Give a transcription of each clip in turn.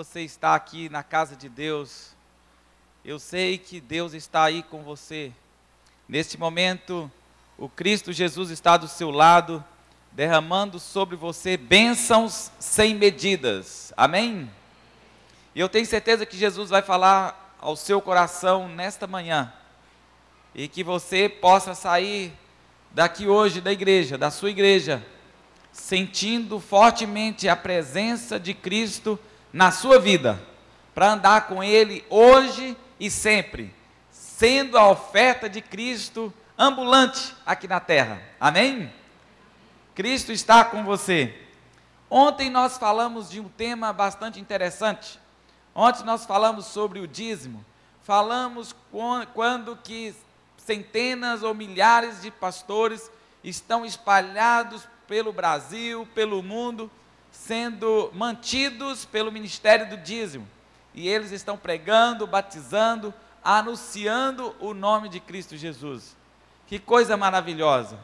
você está aqui na casa de Deus. Eu sei que Deus está aí com você. Neste momento, o Cristo Jesus está do seu lado, derramando sobre você bênçãos sem medidas. Amém? E eu tenho certeza que Jesus vai falar ao seu coração nesta manhã. E que você possa sair daqui hoje da igreja, da sua igreja, sentindo fortemente a presença de Cristo na sua vida, para andar com Ele hoje e sempre, sendo a oferta de Cristo ambulante aqui na terra. Amém? Cristo está com você. Ontem nós falamos de um tema bastante interessante. Ontem nós falamos sobre o dízimo. Falamos quando que centenas ou milhares de pastores estão espalhados pelo Brasil, pelo mundo, sendo mantidos pelo ministério do dízimo. E eles estão pregando, batizando, anunciando o nome de Cristo Jesus. Que coisa maravilhosa!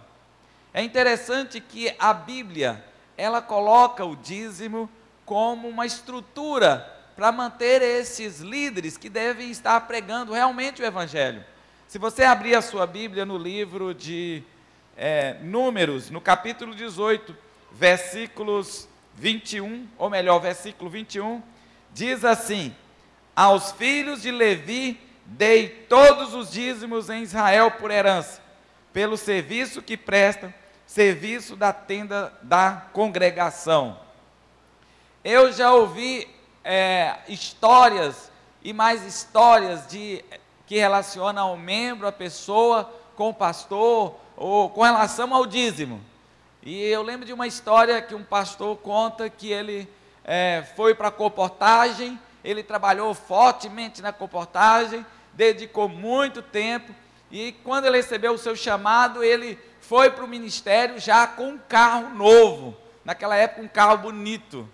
É interessante que a Bíblia, ela coloca o dízimo como uma estrutura para manter esses líderes que devem estar pregando realmente o Evangelho. Se você abrir a sua Bíblia no livro de Números, no capítulo 18, versículos 21, ou melhor, versículo 21, diz assim: aos filhos de Levi dei todos os dízimos em Israel por herança, pelo serviço que prestam, serviço da tenda da congregação. Eu já ouvi histórias e mais histórias que relacionam ao membro, a pessoa, com o pastor, ou com relação ao dízimo. E eu lembro de uma história que um pastor conta que ele foi para a comportagem, ele trabalhou fortemente na comportagem, dedicou muito tempo, e quando ele recebeu o seu chamado, ele foi para o ministério já com um carro novo, naquela época um carro bonito.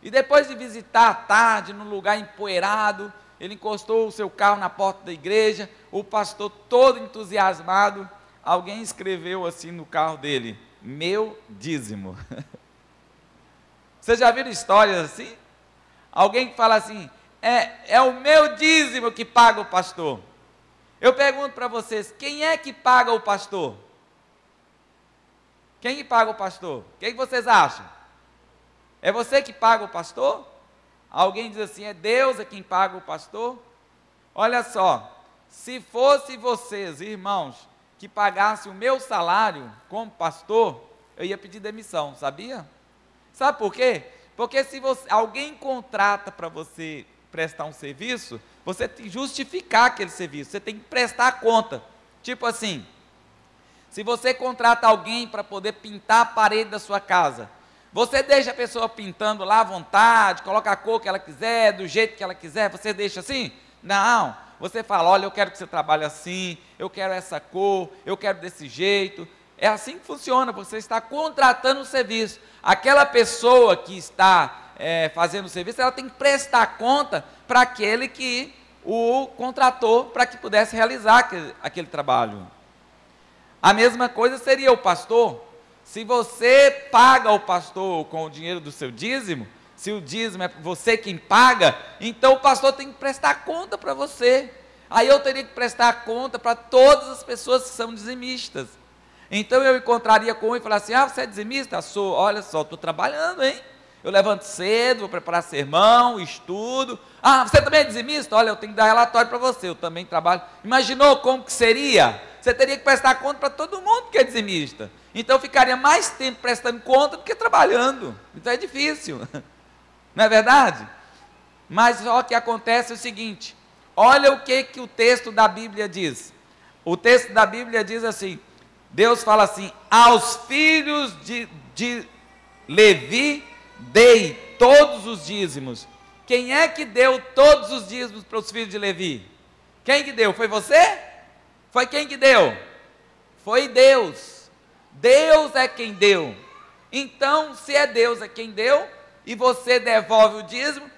E depois de visitar à tarde, num lugar empoeirado, ele encostou o seu carro na porta da igreja, o pastor todo entusiasmado, alguém escreveu assim no carro dele: meu dízimo. Vocês já viram histórias assim? Alguém que fala assim: é o meu dízimo que paga o pastor. Eu pergunto para vocês, quem é que paga o pastor? Quem que paga o pastor? Quem vocês acham? É você que paga o pastor? Alguém diz assim: é Deus quem paga o pastor? Olha só, se fosse vocês, irmãos, que pagassem o meu salário como pastor, eu ia pedir demissão, sabia? Sabe por quê? Porque se alguém contrata para você prestar um serviço, você tem que justificar aquele serviço, você tem que prestar conta. Tipo assim, se você contrata alguém para poder pintar a parede da sua casa, você deixa a pessoa pintando lá à vontade, coloca a cor que ela quiser, do jeito que ela quiser, você deixa assim? Não, você fala: olha, eu quero que você trabalhe assim, eu quero essa cor, eu quero desse jeito. É assim que funciona, você está contratando o serviço. Aquela pessoa que está fazendo o serviço, ela tem que prestar conta para aquele que o contratou, para que pudesse realizar aquele trabalho. A mesma coisa seria o pastor. Se você paga o pastor com o dinheiro do seu dízimo, se o dízimo é você quem paga, então o pastor tem que prestar conta para você. Aí eu teria que prestar conta para todas as pessoas que são dizimistas. Então eu encontraria com um e falaria assim: ah, você é dizimista? Sou. Olha só, estou trabalhando, hein? Eu levanto cedo, vou preparar sermão, estudo. Ah, você também é dizimista? Olha, eu tenho que dar relatório para você, eu também trabalho. Imaginou como que seria? Você teria que prestar conta para todo mundo que é dizimista. Então ficaria mais tempo prestando conta do que trabalhando. Então é difícil, não é verdade? Mas só que acontece o seguinte: olha o que o texto da Bíblia diz. O texto da Bíblia diz assim, Deus fala assim: aos filhos de Levi dei todos os dízimos. Quem é que deu todos os dízimos para os filhos de Levi? Quem que deu? Foi você? Foi quem que deu? Foi Deus. Deus é quem deu. Então, se é Deus é quem deu, e você devolve o dízimo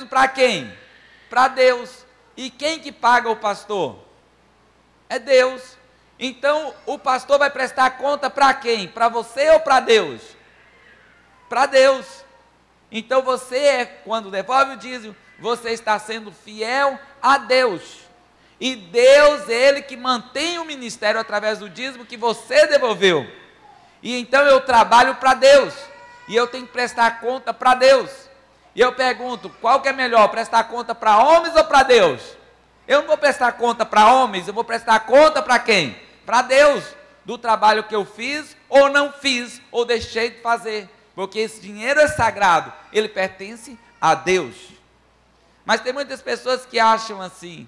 para quem? Para Deus. E quem que paga o pastor? É Deus. Então, o pastor vai prestar conta para quem? Para você ou para Deus? Para Deus. Então você, quando devolve o dízimo, você está sendo fiel a Deus. E Deus, Ele que mantém o ministério através do dízimo que você devolveu. E então eu trabalho para Deus. E eu tenho que prestar conta para Deus. E eu pergunto, qual que é melhor, prestar conta para homens ou para Deus? Eu não vou prestar conta para homens, eu vou prestar conta para quem? Para Deus, do trabalho que eu fiz, ou não fiz, ou deixei de fazer. Porque esse dinheiro é sagrado, ele pertence a Deus. Mas tem muitas pessoas que acham assim,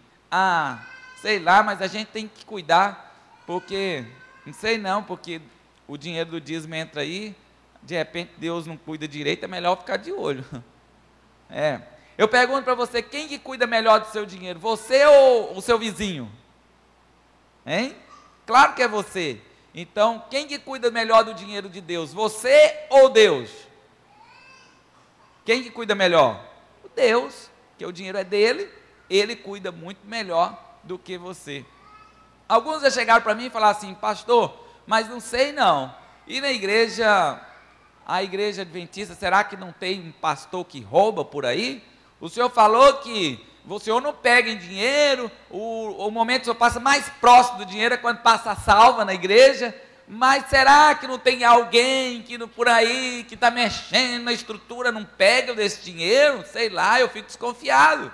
sei lá, mas a gente tem que cuidar, porque, não sei não, porque o dinheiro do dízimo entra aí, de repente Deus não cuida direito, é melhor ficar de olho. Eu pergunto para você, quem que cuida melhor do seu dinheiro, você ou o seu vizinho? Hein? Claro que é você. Então, quem que cuida melhor do dinheiro de Deus, você ou Deus? Quem que cuida melhor? O Deus, que o dinheiro é dele, ele cuida muito melhor do que você. Alguns já chegaram para mim e falaram assim, pastor, mas não sei não, e na igreja, a igreja adventista, será que não tem um pastor que rouba por aí? O senhor falou que o senhor não pega em dinheiro, o momento que o senhor passa mais próximo do dinheiro é quando passa a salva na igreja, mas será que não tem alguém que por aí, que está mexendo na estrutura, não pega desse dinheiro? Sei lá, eu fico desconfiado.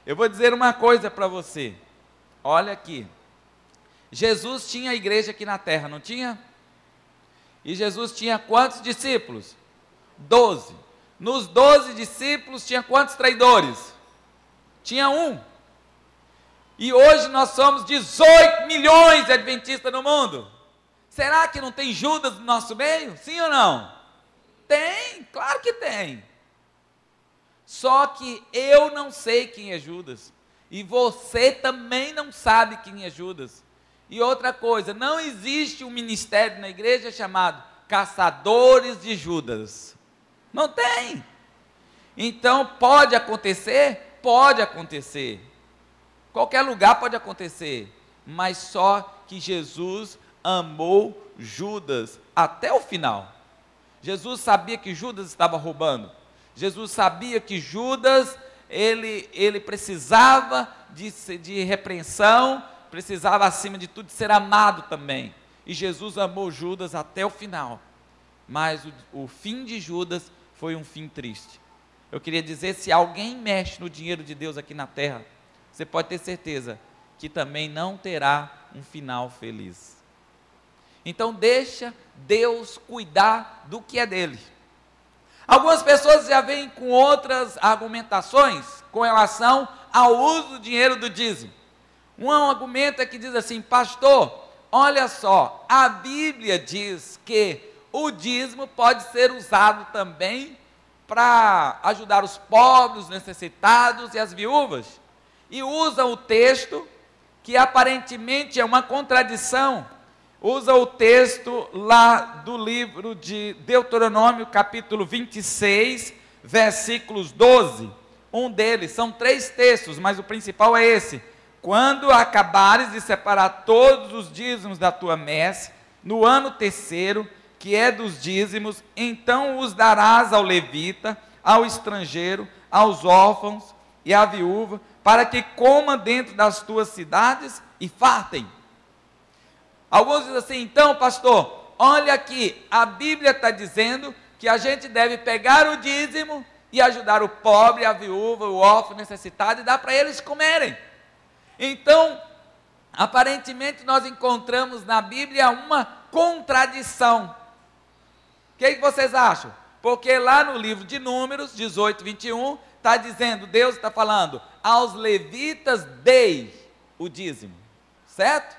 Eu vou dizer uma coisa para você, olha aqui, Jesus tinha a igreja aqui na terra, não tinha? E Jesus tinha quantos discípulos? 12. Nos 12 discípulos tinha quantos traidores? Tinha um. E hoje nós somos 18 milhões de adventistas no mundo. Será que não tem Judas no nosso meio? Sim ou não? Tem, claro que tem. Só que eu não sei quem é Judas. E você também não sabe quem é Judas. E outra coisa, não existe um ministério na igreja chamado caçadores de Judas. Não tem. Então pode acontecer? Pode acontecer. Qualquer lugar pode acontecer. Mas só que Jesus amou Judas até o final. Jesus sabia que Judas estava roubando. Jesus sabia que Judas, ele precisava de repreensão, precisava acima de tudo de ser amado também. E Jesus amou Judas até o final. Mas o fim de Judas foi um fim triste. Eu queria dizer, se alguém mexe no dinheiro de Deus aqui na terra, você pode ter certeza que também não terá um final feliz. Então deixa Deus cuidar do que é dele. Algumas pessoas já vêm com outras argumentações com relação ao uso do dinheiro do dízimo. Um argumento é que diz assim, pastor, olha só, a Bíblia diz que o dízimo pode ser usado também para ajudar os pobres, os necessitados e as viúvas. E usa o texto, que aparentemente é uma contradição, usa o texto lá do livro de Deuteronômio, capítulo 26, versículos 12. Um deles, são 3 textos, mas o principal é esse. Quando acabares de separar todos os dízimos da tua messe, no ano terceiro, que é dos dízimos, então os darás ao levita, ao estrangeiro, aos órfãos e à viúva, para que coma dentro das tuas cidades e fartem. Alguns dizem assim, então pastor, olha aqui, a Bíblia está dizendo que a gente deve pegar o dízimo e ajudar o pobre, a viúva, o órfão, o necessitado e dar para eles comerem. Então, aparentemente nós encontramos na Bíblia uma contradição. O que vocês acham? Porque lá no livro de Números, 18, 21, está dizendo, Deus está falando, aos levitas dei o dízimo, certo?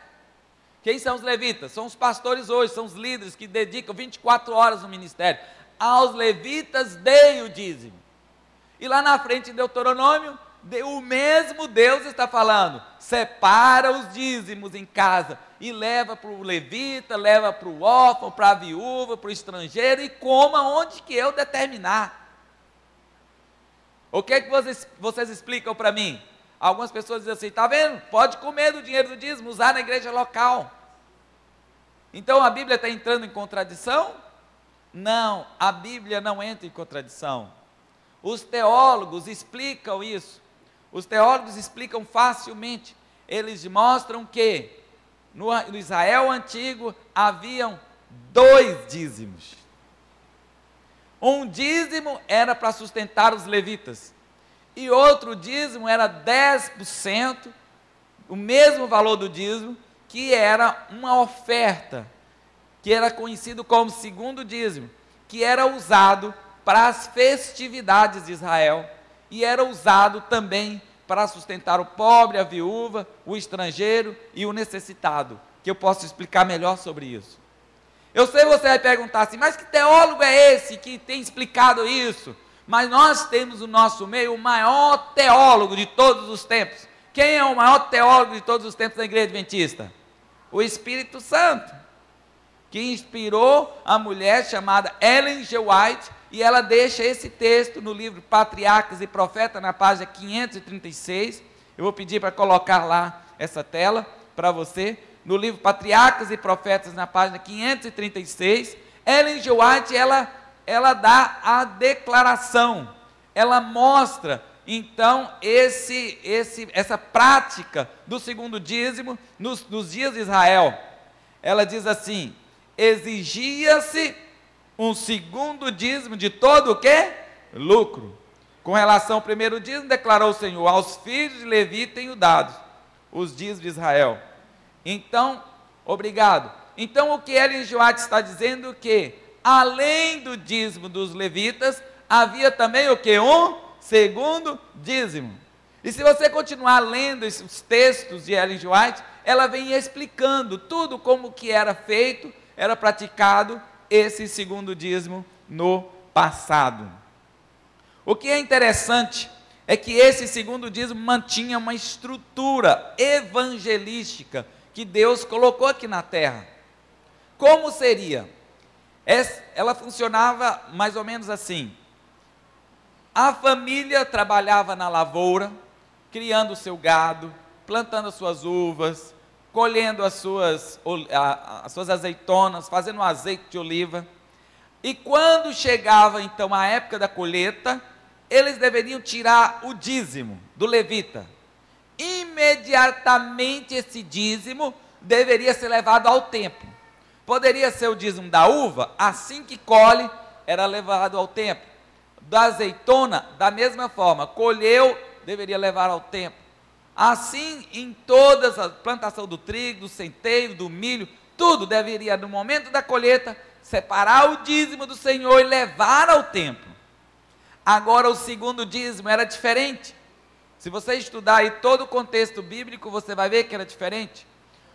Quem são os levitas? São os pastores hoje, são os líderes que dedicam 24 horas no ministério. Aos levitas dei o dízimo. E lá na frente em Deuteronômio, o mesmo Deus está falando, separa os dízimos em casa e leva para o levita, leva para o órfão, para a viúva, para o estrangeiro e coma onde que eu determinar. O que é que vocês explicam para mim? Algumas pessoas dizem assim, está vendo? Pode comer do dinheiro do dízimo, usar na igreja local. Então a Bíblia está entrando em contradição? Não, a Bíblia não entra em contradição. Os teólogos explicam isso. Os teólogos explicam facilmente. Eles mostram que no Israel antigo haviam 2 dízimos. Um dízimo era para sustentar os levitas, e outro dízimo era 10%, o mesmo valor do dízimo, que era uma oferta, que era conhecido como segundo dízimo, que era usado para as festividades de Israel, e era usado também para sustentar o pobre, a viúva, o estrangeiro e o necessitado, que eu posso explicar melhor sobre isso. Eu sei que você vai perguntar assim, mas que teólogo é esse que tem explicado isso? Mas nós temos no nosso meio o maior teólogo de todos os tempos. Quem é o maior teólogo de todos os tempos da Igreja Adventista? O Espírito Santo, que inspirou a mulher chamada Ellen G. White, e ela deixa esse texto no livro Patriarcas e Profetas, na página 536, eu vou pedir para colocar lá essa tela para você, no livro Patriarcas e Profetas, na página 536, Ellen G. White, ela dá a declaração, ela mostra, então, essa prática do segundo dízimo nos dias de Israel. Ela diz assim: exigia-se um segundo dízimo de todo o quê? Lucro. Com relação ao primeiro dízimo, declarou o Senhor: aos filhos de Levi tenho dado os dízimos de Israel. Então, obrigado. Então, o que Ellen G. White está dizendo é que, além do dízimo dos levitas, havia também o que? Um segundo dízimo. E se você continuar lendo esses textos de Ellen G. White, ela vem explicando tudo como que era feito, era praticado esse segundo dízimo no passado. O que é interessante é que esse segundo dízimo mantinha uma estrutura evangelística que Deus colocou aqui na terra. Como seria? Ela funcionava mais ou menos assim: a família trabalhava na lavoura, criando o seu gado, plantando as suas uvas, colhendo as suas azeitonas, fazendo um azeite de oliva, e quando chegava então a época da colheita, eles deveriam tirar o dízimo do levita. Imediatamente esse dízimo deveria ser levado ao templo. Poderia ser o dízimo da uva, assim que colhe, era levado ao templo. Da azeitona, da mesma forma, colheu, deveria levar ao templo. Assim, em todas a plantação do trigo, do centeio, do milho, tudo deveria, no momento da colheita, separar o dízimo do Senhor e levar ao templo. Agora, o segundo dízimo era diferente. Se você estudar aí todo o contexto bíblico, você vai ver que era diferente.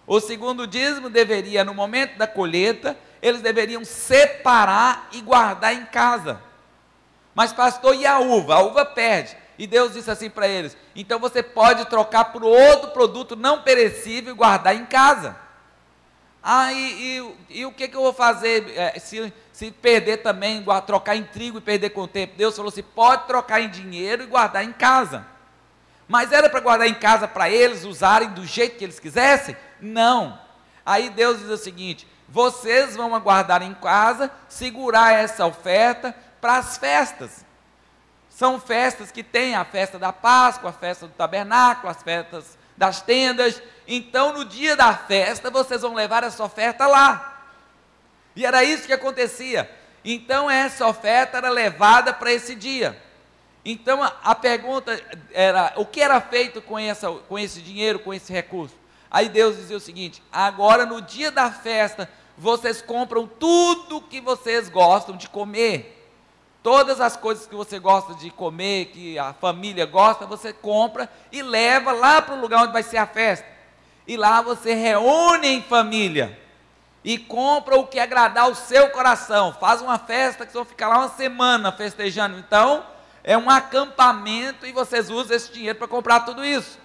O segundo dízimo deveria, no momento da colheita, eles deveriam separar e guardar em casa. Mas pastor, e a uva? A uva perde. E Deus disse assim para eles: então você pode trocar por outro produto não perecível e guardar em casa. E o que eu vou fazer se perder também, trocar em trigo e perder com o tempo? Deus falou assim: pode trocar em dinheiro e guardar em casa. Mas era para guardar em casa para eles usarem do jeito que eles quisessem? Não. Aí Deus diz o seguinte: vocês vão guardar em casa, segurar essa oferta para as festas. São festas que tem a festa da Páscoa, a festa do tabernáculo, as festas das tendas. Então, no dia da festa, vocês vão levar essa oferta lá. E era isso que acontecia. Então, essa oferta era levada para esse dia. Então, a pergunta era: o que era feito com esse dinheiro, com esse recurso? Aí Deus dizia o seguinte: agora, no dia da festa, vocês compram tudo que vocês gostam de comer. Todas as coisas que você gosta de comer, que a família gosta, você compra e leva lá para o lugar onde vai ser a festa. E lá você reúne em família e compra o que agradar ao seu coração. Faz uma festa que vocês vão ficar lá uma semana festejando. Então, é um acampamento e vocês usam esse dinheiro para comprar tudo isso.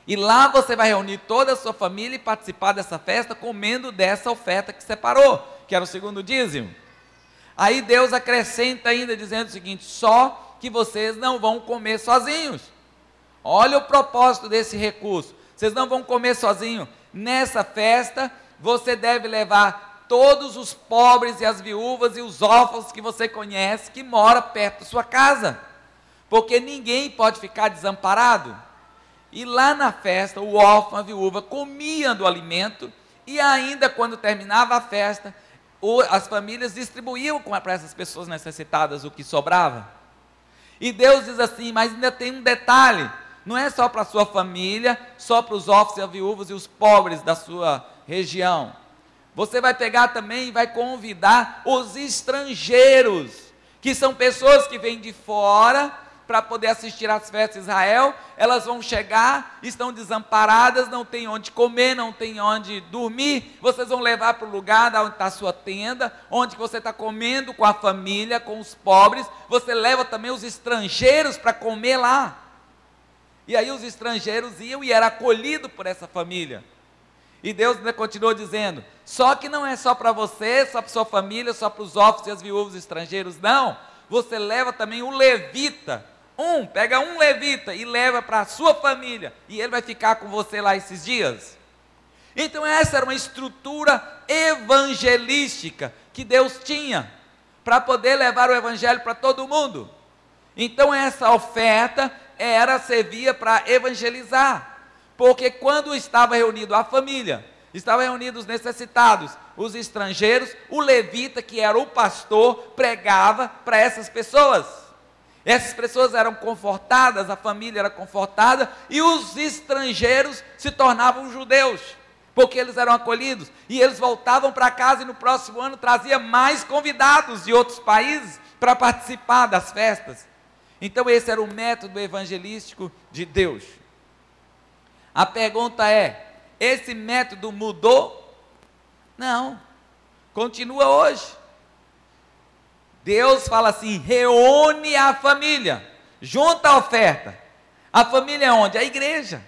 E lá você vai reunir toda a sua família e participar dessa festa comendo dessa oferta que separou, que era o segundo dízimo. Aí Deus acrescenta ainda dizendo o seguinte: só que vocês não vão comer sozinhos. Olha o propósito desse recurso. Vocês não vão comer sozinhos. Nessa festa, você deve levar todos os pobres e as viúvas e os órfãos que você conhece, que moram perto da sua casa, porque ninguém pode ficar desamparado. E lá na festa, o órfão, a viúva, comiam do alimento, e ainda quando terminava a festa, as famílias distribuíam para essas pessoas necessitadas o que sobrava. E Deus diz assim, mas ainda tem um detalhe, não é só para a sua família, só para os órfãos e as viúvas e os pobres da sua região. Você vai pegar também e vai convidar os estrangeiros, que são pessoas que vêm de fora para poder assistir às festas de Israel. Elas vão chegar, estão desamparadas, não tem onde comer, não tem onde dormir. Vocês vão levar para o lugar onde está a sua tenda, onde você está comendo com a família, com os pobres. Você leva também os estrangeiros para comer lá. E aí os estrangeiros iam e era acolhido por essa família. E Deus ainda continuou dizendo, só que não é só para você, só para sua família, só para os órfãos e as viúvas estrangeiros, não. Você leva também o levita, pega um levita e leva para a sua família, e ele vai ficar com você lá esses dias. Então essa era uma estrutura evangelística que Deus tinha, para poder levar o evangelho para todo mundo. Então essa oferta servia para evangelizar. Porque quando estava reunido a família, estavam reunidos os necessitados, os estrangeiros, o levita, que era o pastor, pregava para essas pessoas. Essas pessoas eram confortadas, a família era confortada, e os estrangeiros se tornavam judeus, porque eles eram acolhidos, e eles voltavam para casa, e no próximo ano trazia mais convidados de outros países para participar das festas. Então esse era o método evangelístico de Deus. A pergunta é, esse método mudou? Não, continua hoje. Deus fala assim, reúne a família, junta a oferta. A família é onde? A igreja.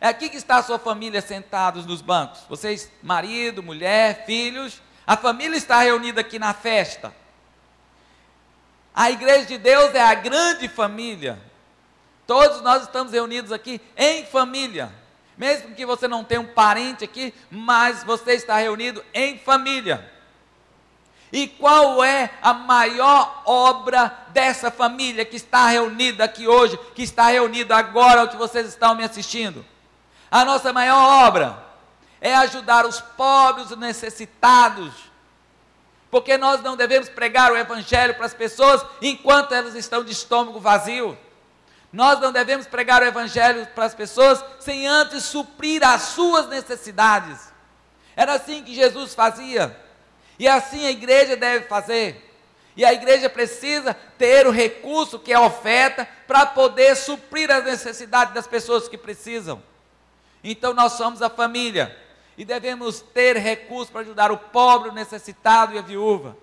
É aqui que está a sua família sentados nos bancos. Vocês, marido, mulher, filhos, a família está reunida aqui na festa. A igreja de Deus é a grande família. Todos nós estamos reunidos aqui em família. Mesmo que você não tenha um parente aqui, mas você está reunido em família. E qual é a maior obra dessa família que está reunida aqui hoje, que está reunida agora, o que vocês estão me assistindo? A nossa maior obra é ajudar os pobres e necessitados, porque nós não devemos pregar o evangelho para as pessoas enquanto elas estão de estômago vazio. Nós não devemos pregar o evangelho para as pessoas sem antes suprir as suas necessidades. Era assim que Jesus fazia, e assim a igreja deve fazer. E a igreja precisa ter o recurso que é a oferta para poder suprir as necessidades das pessoas que precisam. Então nós somos a família e devemos ter recursos para ajudar o pobre, o necessitado e a viúva.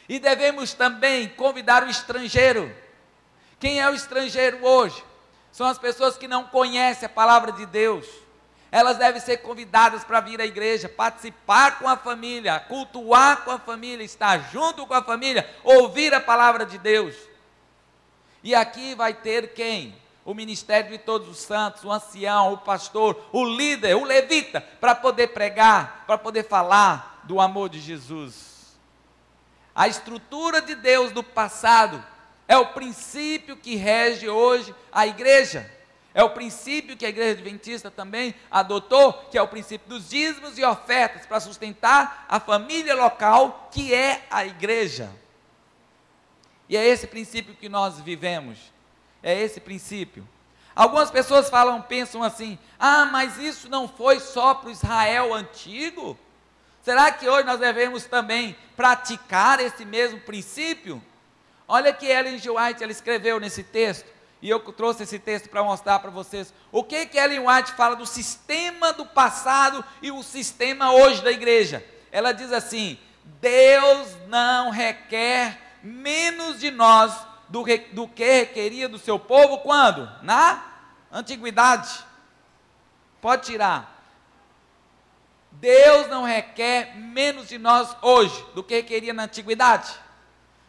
E devemos também convidar o estrangeiro. Quem é o estrangeiro hoje? São as pessoas que não conhecem a palavra de Deus. Elas devem ser convidadas para vir à igreja, participar com a família, cultuar com a família, estar junto com a família, ouvir a palavra de Deus. E aqui vai ter quem? O ministério de todos os santos, o ancião, o pastor, o líder, o levita, para poder pregar, para poder falar do amor de Jesus. A estrutura de Deus do passado é o princípio que rege hoje a igreja. É o princípio que a igreja adventista também adotou, que é o princípio dos dízimos e ofertas para sustentar a família local, que é a igreja. E é esse princípio que nós vivemos. É esse princípio. Algumas pessoas pensam assim, mas isso não foi só para o Israel antigo? Será que hoje nós devemos também praticar esse mesmo princípio? Olha que Ellen G. White ela escreveu nesse texto, e eu trouxe esse texto para mostrar para vocês, o que Ellen White fala do sistema do passado e o sistema hoje da igreja. Ela diz assim, Deus não requer menos de nós do que requeria do seu povo quando? Na antiguidade. Pode tirar. Deus não requer menos de nós hoje do que requeria na antiguidade.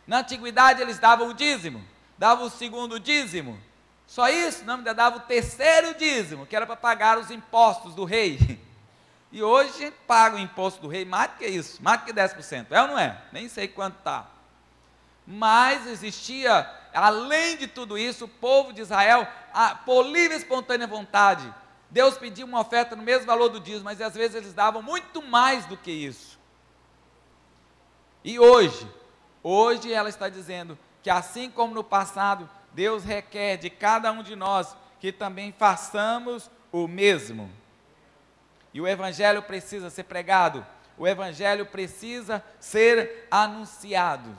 Na antiguidade eles davam o dízimo, davam o segundo dízimo, só isso? Não, ainda dava o terceiro dízimo, que era para pagar os impostos do rei. E hoje a gente paga o imposto do rei, mais do que isso, mais do que 10%, é ou não é? Nem sei quanto está. Mas existia, além de tudo isso, o povo de Israel, por livre e espontânea vontade, Deus pedia uma oferta no mesmo valor do dízimo, mas às vezes eles davam muito mais do que isso. E hoje ela está dizendo que assim como no passado, Deus requer de cada um de nós que também façamos o mesmo. E o Evangelho precisa ser pregado, o Evangelho precisa ser anunciado.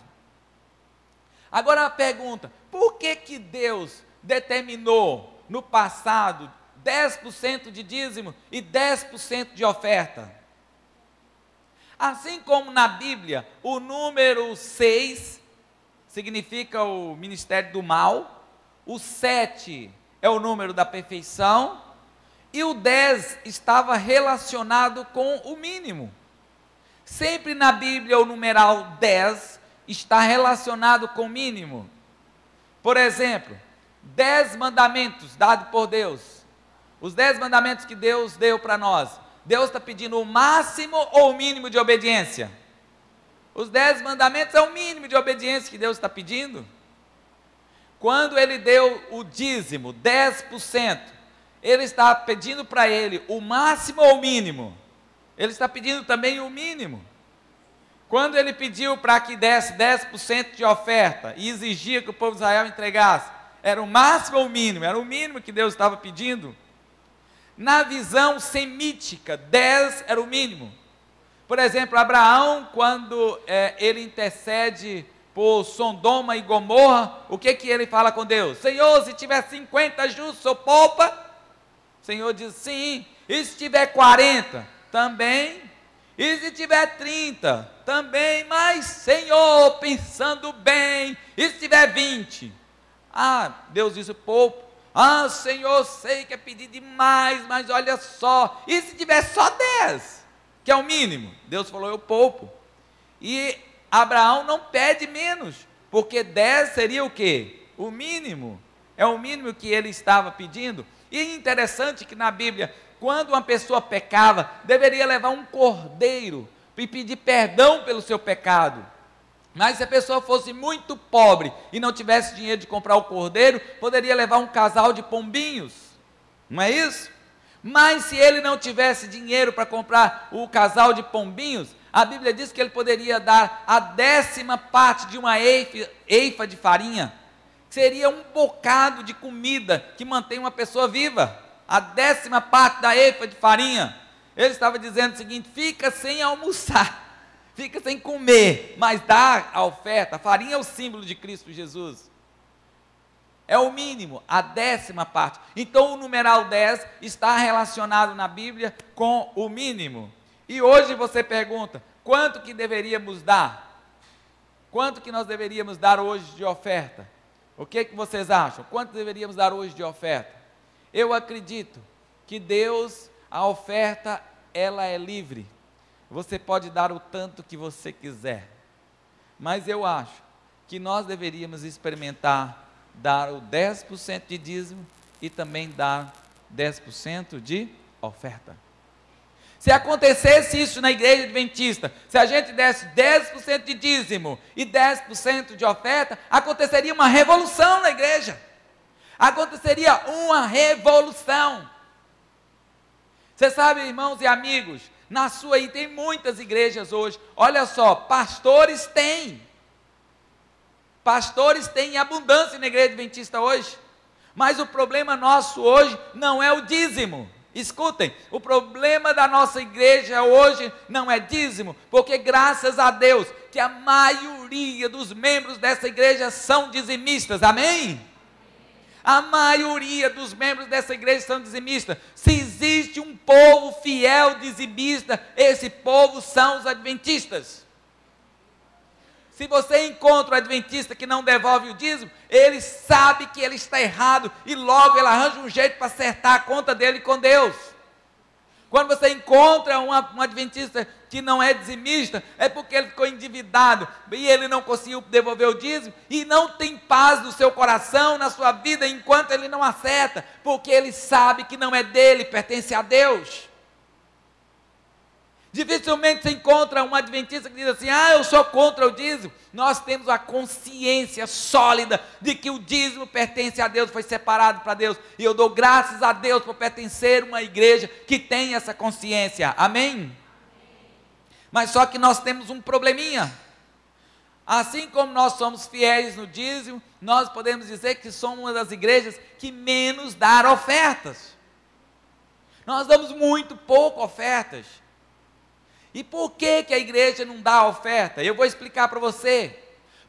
Agora a pergunta, por que Deus determinou no passado 10% de dízimo e 10% de oferta? Assim como na Bíblia, o número 6 significa o ministério do mal, o 7 é o número da perfeição, e o 10 estava relacionado com o mínimo. Sempre na Bíblia o numeral 10 está relacionado com o mínimo. Por exemplo, 10 mandamentos dados por Deus. Os 10 mandamentos que Deus deu para nós. Deus está pedindo o máximo ou o mínimo de obediência? Os 10 mandamentos é o mínimo de obediência que Deus está pedindo. Quando Ele deu o dízimo, 10%, Ele está pedindo para Ele o máximo ou o mínimo? Ele está pedindo também o mínimo. Quando Ele pediu para que desse 10% de oferta e exigia que o povo de Israel entregasse, era o máximo ou o mínimo? Era o mínimo que Deus estava pedindo. Na visão semítica, 10 era o mínimo. Por exemplo, Abraão, quando ele intercede por Sodoma e Gomorra, o que ele fala com Deus? Senhor, se tiver 50 justos, o Senhor poupa? O Senhor diz sim. E se tiver 40? Também. E se tiver 30? Também. Mas, Senhor, pensando bem, e se tiver 20? Deus disse poupa. Senhor, sei que é pedir demais, mas olha só, e se tiver só 10, que é o mínimo? Deus falou, eu poupo. E Abraão não pede menos, porque 10 seria o quê? O mínimo, é o mínimo que ele estava pedindo. E é interessante que na Bíblia, quando uma pessoa pecava, deveria levar um cordeiro, e pedir perdão pelo seu pecado. Mas se a pessoa fosse muito pobre e não tivesse dinheiro de comprar o cordeiro, poderia levar um casal de pombinhos, não é isso? Mas se ele não tivesse dinheiro para comprar o casal de pombinhos, a Bíblia diz que ele poderia dar a 10ª parte de uma eifa de farinha, que seria um bocado de comida que mantém uma pessoa viva, a 10ª parte da eifa de farinha. Ele estava dizendo o seguinte, fica sem almoçar, fica sem comer, mas dá a oferta. A farinha é o símbolo de Cristo Jesus, é o mínimo, a 10ª parte. Então o numeral 10 está relacionado na Bíblia com o mínimo. E hoje você pergunta, quanto que deveríamos dar? Quanto que nós deveríamos dar hoje de oferta? O que vocês acham? Quanto deveríamos dar hoje de oferta? Eu acredito que Deus, a oferta, ela é livre. Você pode dar o tanto que você quiser, mas eu acho que nós deveríamos experimentar dar o 10% de dízimo e também dar 10% de oferta. Se acontecesse isso na igreja adventista, se a gente desse 10% de dízimo e 10% de oferta, aconteceria uma revolução na igreja. Aconteceria uma revolução. Você sabe, irmãos e amigos, na sua aí tem muitas igrejas hoje, olha só, pastores têm abundância na igreja adventista hoje, mas o problema nosso hoje não é o dízimo. Escutem, o problema da nossa igreja hoje não é dízimo, porque graças a Deus que a maioria dos membros dessa igreja são dizimistas, amém? A maioria dos membros dessa igreja são dizimistas. Se existe um povo fiel dizimista, esse povo são os adventistas. Se você encontra um adventista que não devolve o dízimo, ele sabe que ele está errado e logo ele arranja um jeito para acertar a conta dele com Deus. Quando você encontra um adventista que não é dizimista, é porque ele ficou endividado e ele não conseguiu devolver o dízimo e não tem paz no seu coração, na sua vida, enquanto ele não acerta, porque ele sabe que não é dele, pertence a Deus. Dificilmente você encontra um adventista que diz assim: ah, eu sou contra o dízimo. Nós temos a consciência sólida de que o dízimo pertence a Deus, foi separado para Deus, e eu dou graças a Deus por pertencer a uma igreja que tem essa consciência, amém? Mas só que nós temos um probleminha. Assim como nós somos fiéis no dízimo, nós podemos dizer que somos uma das igrejas que menos dá ofertas. Nós damos muito pouco ofertas. E por que a igreja não dá oferta? Eu vou explicar para você.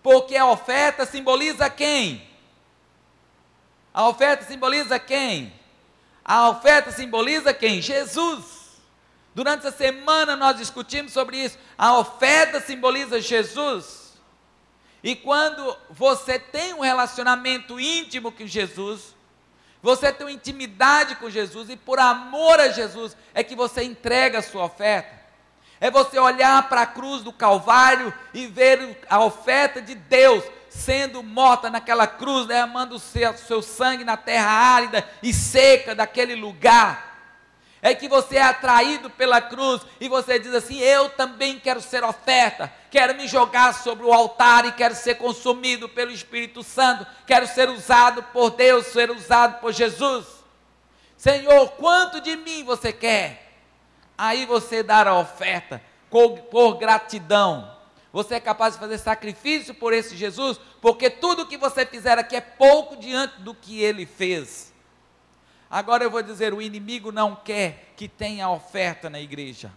Porque a oferta simboliza quem? A oferta simboliza quem? A oferta simboliza quem? Jesus. Durante essa semana nós discutimos sobre isso. A oferta simboliza Jesus. E quando você tem um relacionamento íntimo com Jesus, você tem uma intimidade com Jesus, e por amor a Jesus, é que você entrega a sua oferta. É você olhar para a cruz do Calvário e ver a oferta de Deus sendo morta naquela cruz, derramando o seu sangue na terra árida e seca daquele lugar. É que você é atraído pela cruz e você diz assim: eu também quero ser oferta, quero me jogar sobre o altar e quero ser consumido pelo Espírito Santo, quero ser usado por Deus, ser usado por Jesus. Senhor, quanto de mim você quer? Aí você dá a oferta por gratidão. Você é capaz de fazer sacrifício por esse Jesus, porque tudo que você fizer aqui é pouco diante do que ele fez. Agora eu vou dizer: o inimigo não quer que tenha oferta na igreja.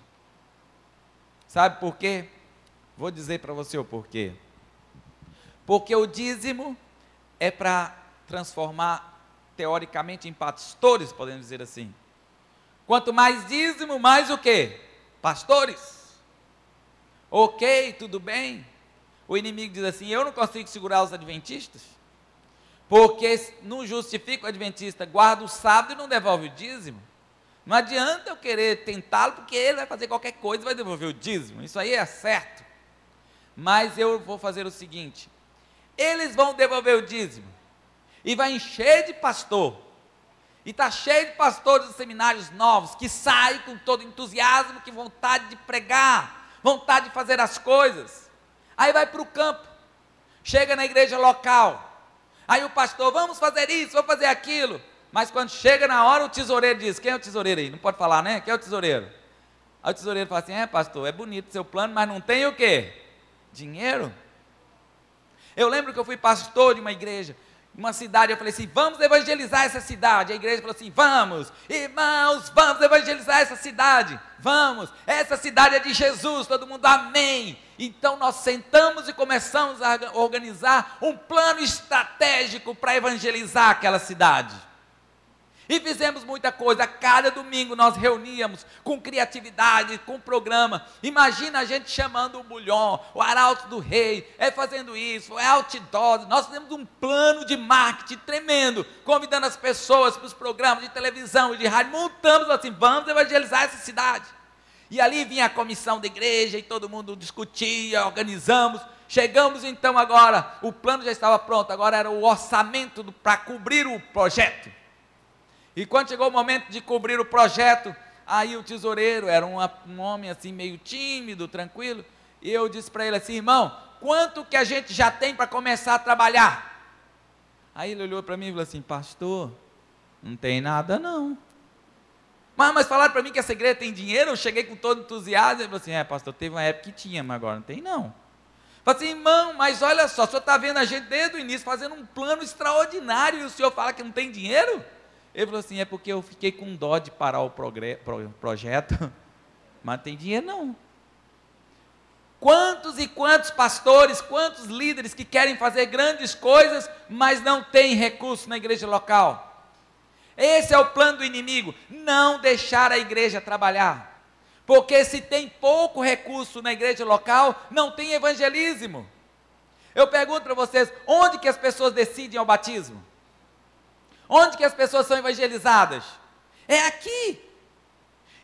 Sabe por quê? Vou dizer para você o porquê. Porque o dízimo é para transformar, teoricamente, em pastores, podemos dizer assim. Quanto mais dízimo, mais o quê? Pastores. Ok, tudo bem. O inimigo diz assim: eu não consigo segurar os adventistas, porque não justifica o adventista, guarda o sábado e não devolve o dízimo. Não adianta eu querer tentá-lo, porque ele vai fazer qualquer coisa e vai devolver o dízimo. Isso aí é certo. Mas eu vou fazer o seguinte: eles vão devolver o dízimo, e vai encher de pastor. E está cheio de pastores de seminários novos, que saem com todo entusiasmo, que vontade de pregar, vontade de fazer as coisas. Aí vai para o campo, chega na igreja local, aí o pastor: vamos fazer isso, vamos fazer aquilo. Mas quando chega na hora, o tesoureiro diz: quem é o tesoureiro aí? Não pode falar, né? Quem é o tesoureiro? Aí o tesoureiro fala assim: é, pastor, é bonito seu plano, mas não tem o quê? Dinheiro. Eu lembro que eu fui pastor de uma igreja, uma cidade. Eu falei assim: vamos evangelizar essa cidade. A igreja falou assim: vamos, irmãos, vamos evangelizar essa cidade, vamos, essa cidade é de Jesus. Todo mundo, amém. Então nós sentamos e começamos a organizar um plano estratégico para evangelizar aquela cidade. E fizemos muita coisa. A cada domingo nós reuníamos com criatividade, com programa. Imagina a gente chamando o Bulhão, o Arauto do Rei, fazendo isso, outdoor. Nós fizemos um plano de marketing tremendo, convidando as pessoas para os programas de televisão e de rádio. Montamos assim: vamos evangelizar essa cidade. E ali vinha a comissão da igreja e todo mundo discutia, organizamos. Chegamos então agora, o plano já estava pronto, agora era o orçamento para cobrir o projeto. E quando chegou o momento de cobrir o projeto, aí o tesoureiro era um homem assim meio tímido, tranquilo, e eu disse para ele assim: irmão, quanto que a gente já tem para começar a trabalhar? Aí ele olhou para mim e falou assim: pastor, não tem nada não. Mas falaram para mim que essa igreja tem dinheiro. Eu cheguei com todo entusiasmo. Ele falou assim: pastor, teve uma época que tinha, mas agora não tem não. Eu falei assim: irmão, mas olha só, o senhor está vendo a gente desde o início fazendo um plano extraordinário, e o senhor fala que não tem dinheiro? Ele falou assim: é porque eu fiquei com dó de parar o projeto, mas não tem dinheiro não. Quantos e quantos pastores, quantos líderes que querem fazer grandes coisas, mas não tem recurso na igreja local? Esse é o plano do inimigo: não deixar a igreja trabalhar. Porque se tem pouco recurso na igreja local, não tem evangelismo. Eu pergunto para vocês: onde que as pessoas decidem ao batismo? Onde que as pessoas são evangelizadas? É aqui.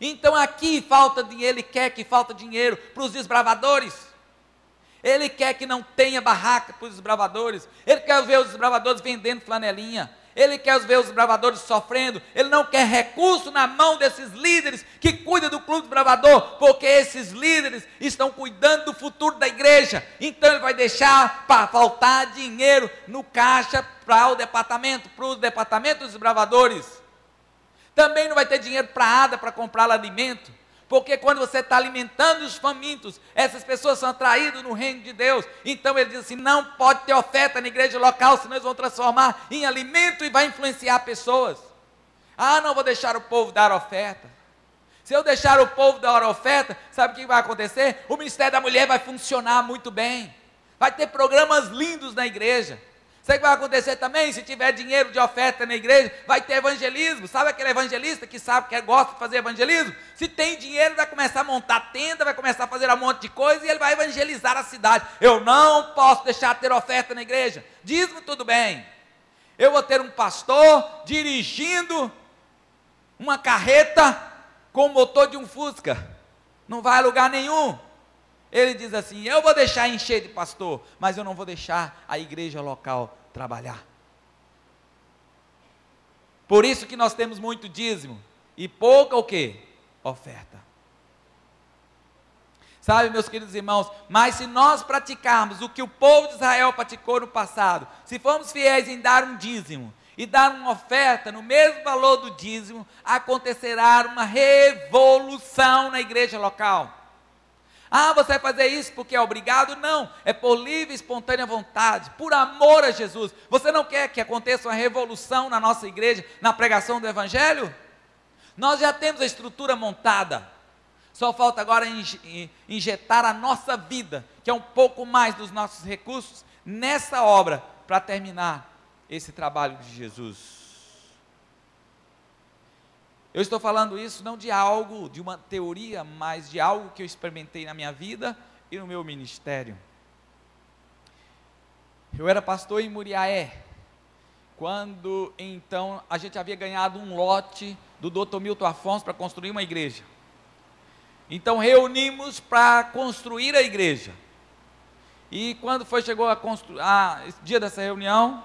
Então aqui falta dinheiro. Ele quer que falta dinheiro para os desbravadores. Ele quer que não tenha barraca para os desbravadores. Ele quer ver os desbravadores vendendo flanelinha. Ele quer ver os bravadores sofrendo, ele não quer recurso na mão desses líderes que cuidam do clube do bravador, porque esses líderes estão cuidando do futuro da igreja. Então ele vai deixar para faltar dinheiro no caixa para o departamento dos bravadores. Também não vai ter dinheiro para a ADA para comprar alimento, porque quando você está alimentando os famintos, essas pessoas são atraídas no reino de Deus. Então ele diz assim, não pode ter oferta na igreja local, senão eles vão transformar em alimento e vai influenciar pessoas. Ah, não vou deixar o povo dar oferta. Se eu deixar o povo dar oferta, sabe o que vai acontecer? O ministério da mulher vai funcionar muito bem, vai ter programas lindos na igreja. Sabe o que vai acontecer também? Se tiver dinheiro de oferta na igreja, vai ter evangelismo. Sabe aquele evangelista que sabe, que gosta de fazer evangelismo? Se tem dinheiro, vai começar a montar tenda, vai começar a fazer um monte de coisa e ele vai evangelizar a cidade. Eu não posso deixar de ter oferta na igreja. Dízimo, tudo bem. Eu vou ter um pastor dirigindo uma carreta com o motor de um Fusca. Não vai a lugar nenhum. Ele diz assim, eu vou deixar encher de pastor, mas eu não vou deixar a igreja local trabalhar. Por isso que nós temos muito dízimo e pouca o quê? Oferta. Sabe, meus queridos irmãos, mas se nós praticarmos o que o povo de Israel praticou no passado, se formos fiéis em dar um dízimo e dar uma oferta no mesmo valor do dízimo, acontecerá uma revolução na igreja local. Ah, você vai fazer isso porque é obrigado? Não, é por livre e espontânea vontade, por amor a Jesus. Você não quer que aconteça uma revolução na nossa igreja, na pregação do evangelho? Nós já temos a estrutura montada, só falta agora injetar a nossa vida, que é um pouco mais dos nossos recursos, nessa obra, para terminar esse trabalho de Jesus. Eu estou falando isso não de algo, de uma teoria, mas de algo que eu experimentei na minha vida e no meu ministério. Eu era pastor em Muriaé, quando então a gente havia ganhado um lote do Dr. Milton Afonso para construir uma igreja. Então reunimos para construir a igreja. E quando chegou esse dia dessa reunião,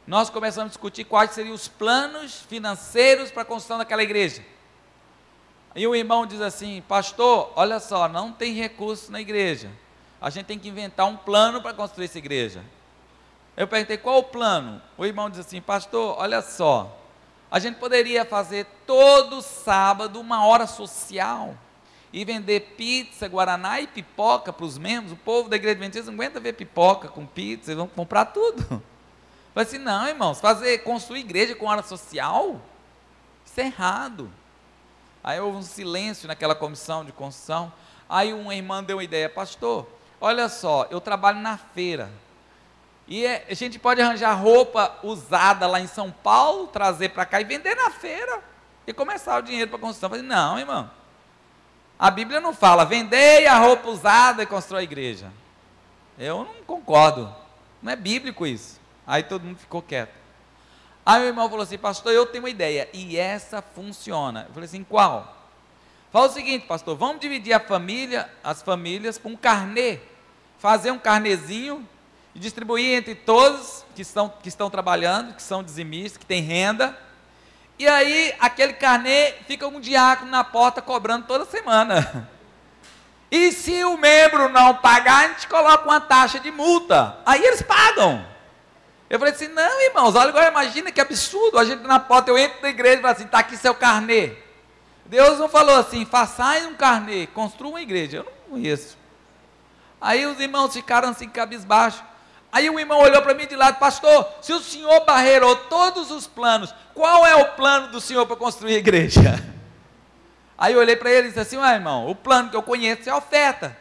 nós começamos a discutir quais seriam os planos financeiros para a construção daquela igreja. E o irmão diz assim, pastor, olha só, não tem recurso na igreja, a gente tem que inventar um plano para construir essa igreja. Eu perguntei, qual o plano? O irmão diz assim, pastor, olha só, a gente poderia fazer todo sábado uma hora social, e vender pizza, guaraná e pipoca para os membros. O povo da igreja adventista não aguenta ver pipoca com pizza, eles vão comprar tudo. Falei assim, não, irmãos, construir igreja com hora social, isso é errado. Aí houve um silêncio naquela comissão de construção. Aí uma irmã deu uma ideia, pastor, olha só, eu trabalho na feira, e a gente pode arranjar roupa usada lá em São Paulo, trazer para cá e vender na feira, e começar o dinheiro para a construção. Eu falei, não, irmão, a Bíblia não fala, vendei a roupa usada e constrói a igreja. Eu não concordo, não é bíblico isso. Aí todo mundo ficou quieto. Aí o irmão falou assim, pastor, eu tenho uma ideia, e essa funciona. Eu falei assim, qual? Fala o seguinte, pastor, vamos dividir as famílias por um carnê, fazer um carnezinho, e distribuir entre todos que estão trabalhando, que são dizimistas, que têm renda, e aí aquele carnê fica um diácono na porta cobrando toda semana. E se o membro não pagar, a gente coloca uma taxa de multa, aí eles pagam. Eu falei assim, não, irmãos, olha agora, imagina que absurdo, a gente na porta, eu entro na igreja e falo assim, está aqui seu carnê. Deus não falou assim, façai um carnê, construa uma igreja, eu não conheço. Aí os irmãos ficaram assim, cabisbaixo. Aí um irmão olhou para mim de lado, pastor, se o senhor barreirou todos os planos, qual é o plano do senhor para construir a igreja? Aí eu olhei para ele e disse assim, irmão, o plano que eu conheço é a oferta.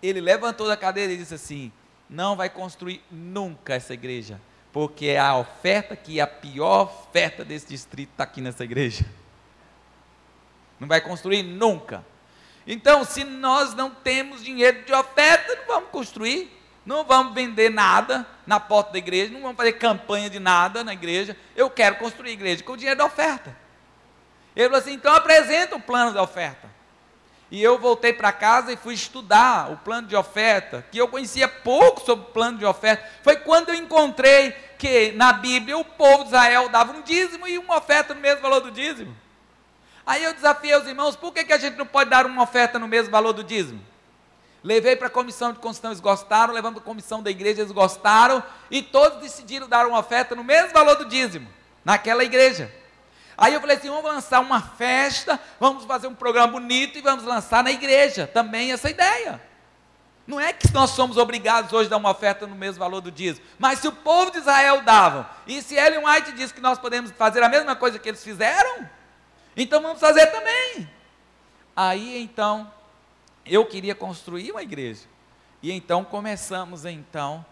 Ele levantou da cadeira e disse assim, não vai construir nunca essa igreja, porque é a oferta que é a pior oferta desse distrito está aqui nessa igreja. Não vai construir nunca. Então, se nós não temos dinheiro de oferta, não vamos construir, não vamos vender nada na porta da igreja, não vamos fazer campanha de nada na igreja. Eu quero construir a igreja com o dinheiro da oferta. Ele falou assim, então apresenta o plano da oferta. E eu voltei para casa e fui estudar o plano de oferta, que eu conhecia pouco sobre o plano de oferta. Foi quando eu encontrei que na Bíblia o povo de Israel dava um dízimo e uma oferta no mesmo valor do dízimo. Aí eu desafiei os irmãos, por que a gente não pode dar uma oferta no mesmo valor do dízimo? Levei para a comissão de construção, eles gostaram, levando para a comissão da igreja, eles gostaram, e todos decidiram dar uma oferta no mesmo valor do dízimo, naquela igreja. Aí eu falei assim, vamos lançar uma festa, vamos fazer um programa bonito e vamos lançar na igreja, também essa ideia. Não é que nós somos obrigados hoje a dar uma oferta no mesmo valor do dízimo, mas se o povo de Israel dava, e se Ellen White diz que nós podemos fazer a mesma coisa que eles fizeram, então vamos fazer também. Aí então, eu queria construir uma igreja, e então começamos então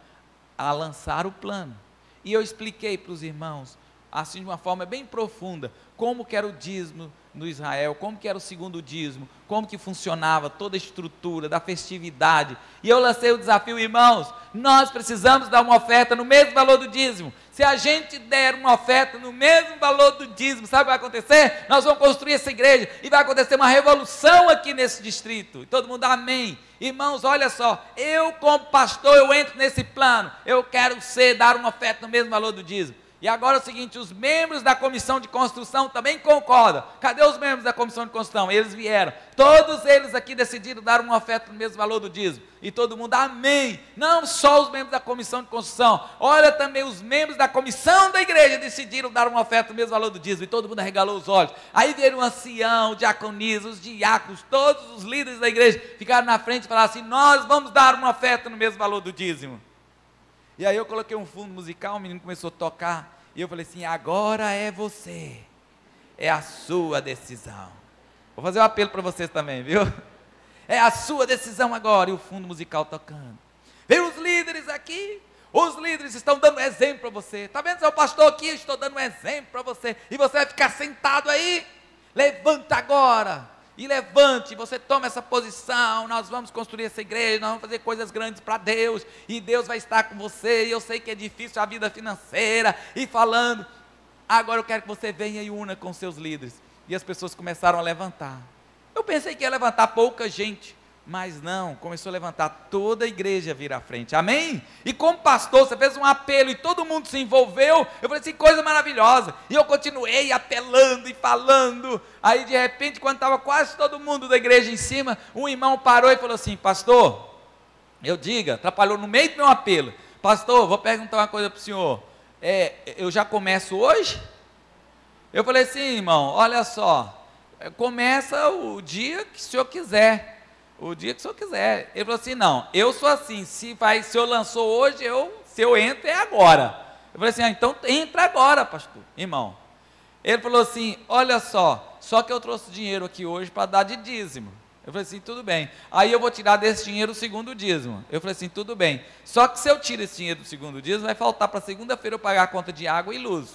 a lançar o plano, e eu expliquei para os irmãos, assim de uma forma bem profunda, como que era o dízimo no Israel, como que era o segundo dízimo, como que funcionava toda a estrutura da festividade, e eu lancei o desafio, irmãos, nós precisamos dar uma oferta no mesmo valor do dízimo. Se a gente der uma oferta no mesmo valor do dízimo, sabe o que vai acontecer? Nós vamos construir essa igreja, e vai acontecer uma revolução aqui nesse distrito, e todo mundo, amém. Irmãos, olha só, eu como pastor, eu entro nesse plano, eu quero dar uma oferta no mesmo valor do dízimo. E agora é o seguinte, os membros da comissão de construção também concordam. Cadê os membros da comissão de construção? Eles vieram. Todos eles aqui decidiram dar uma oferta no mesmo valor do dízimo. E todo mundo, amém. Não só os membros da comissão de construção. Olha também os membros da comissão da igreja decidiram dar uma oferta no mesmo valor do dízimo. E todo mundo arregalou os olhos. Aí veio o ancião, o diaconisa, os diáconos, todos os líderes da igreja ficaram na frente e falaram assim, nós vamos dar uma oferta no mesmo valor do dízimo. E aí eu coloquei um fundo musical, o menino começou a tocar, e eu falei assim, agora é você, é a sua decisão. Vou fazer um apelo para vocês também, viu? É a sua decisão agora, e o fundo musical tocando. Vem os líderes aqui, os líderes estão dando exemplo para você. Está vendo, seu pastor aqui, eu estou dando um exemplo para você, e você vai ficar sentado aí, levanta agora. E levante, você toma essa posição, nós vamos construir essa igreja, nós vamos fazer coisas grandes para Deus, e Deus vai estar com você, e eu sei que é difícil a vida financeira, e falando, agora eu quero que você venha e una com seus líderes. E as pessoas começaram a levantar. Eu pensei que ia levantar pouca gente, mas não, começou a levantar toda a igreja a vir à frente, amém? E como pastor, você fez um apelo e todo mundo se envolveu, eu falei assim, coisa maravilhosa, e eu continuei apelando e falando, aí de repente, quando estava quase todo mundo da igreja em cima, um irmão parou e falou assim, pastor, atrapalhou no meio do meu apelo, pastor, vou perguntar uma coisa para o senhor, eu já começo hoje? Eu falei assim, irmão, olha só, começa o dia que o senhor quiser, o dia que o senhor quiser. Ele falou assim, não, eu sou assim, se o senhor lançou hoje, se eu entro é agora. Eu falei assim, então entra agora, pastor, irmão. Ele falou assim, olha só que eu trouxe dinheiro aqui hoje para dar de dízimo. Eu falei assim, tudo bem, aí eu vou tirar desse dinheiro o segundo dízimo. Eu falei assim, tudo bem, só que se eu tiro esse dinheiro do segundo dízimo, vai faltar para segunda-feira eu pagar a conta de água e luz.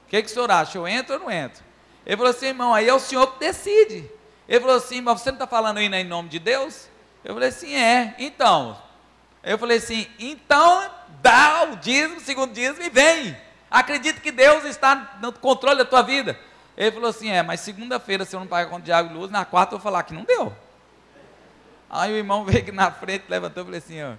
O que o senhor acha, eu entro ou não entro? Ele falou assim, irmão, aí é o senhor que decide. Ele falou assim, mas você não está falando aí em nome de Deus? Eu falei assim, então. Eu falei assim, então dá o dízimo, segundo dízimo e vem. Acredito que Deus está no controle da tua vida. Ele falou assim, mas segunda-feira se eu não pagar conta de água e luz, na quarta eu vou falar que não deu. Aí o irmão veio aqui na frente, levantou e falei assim,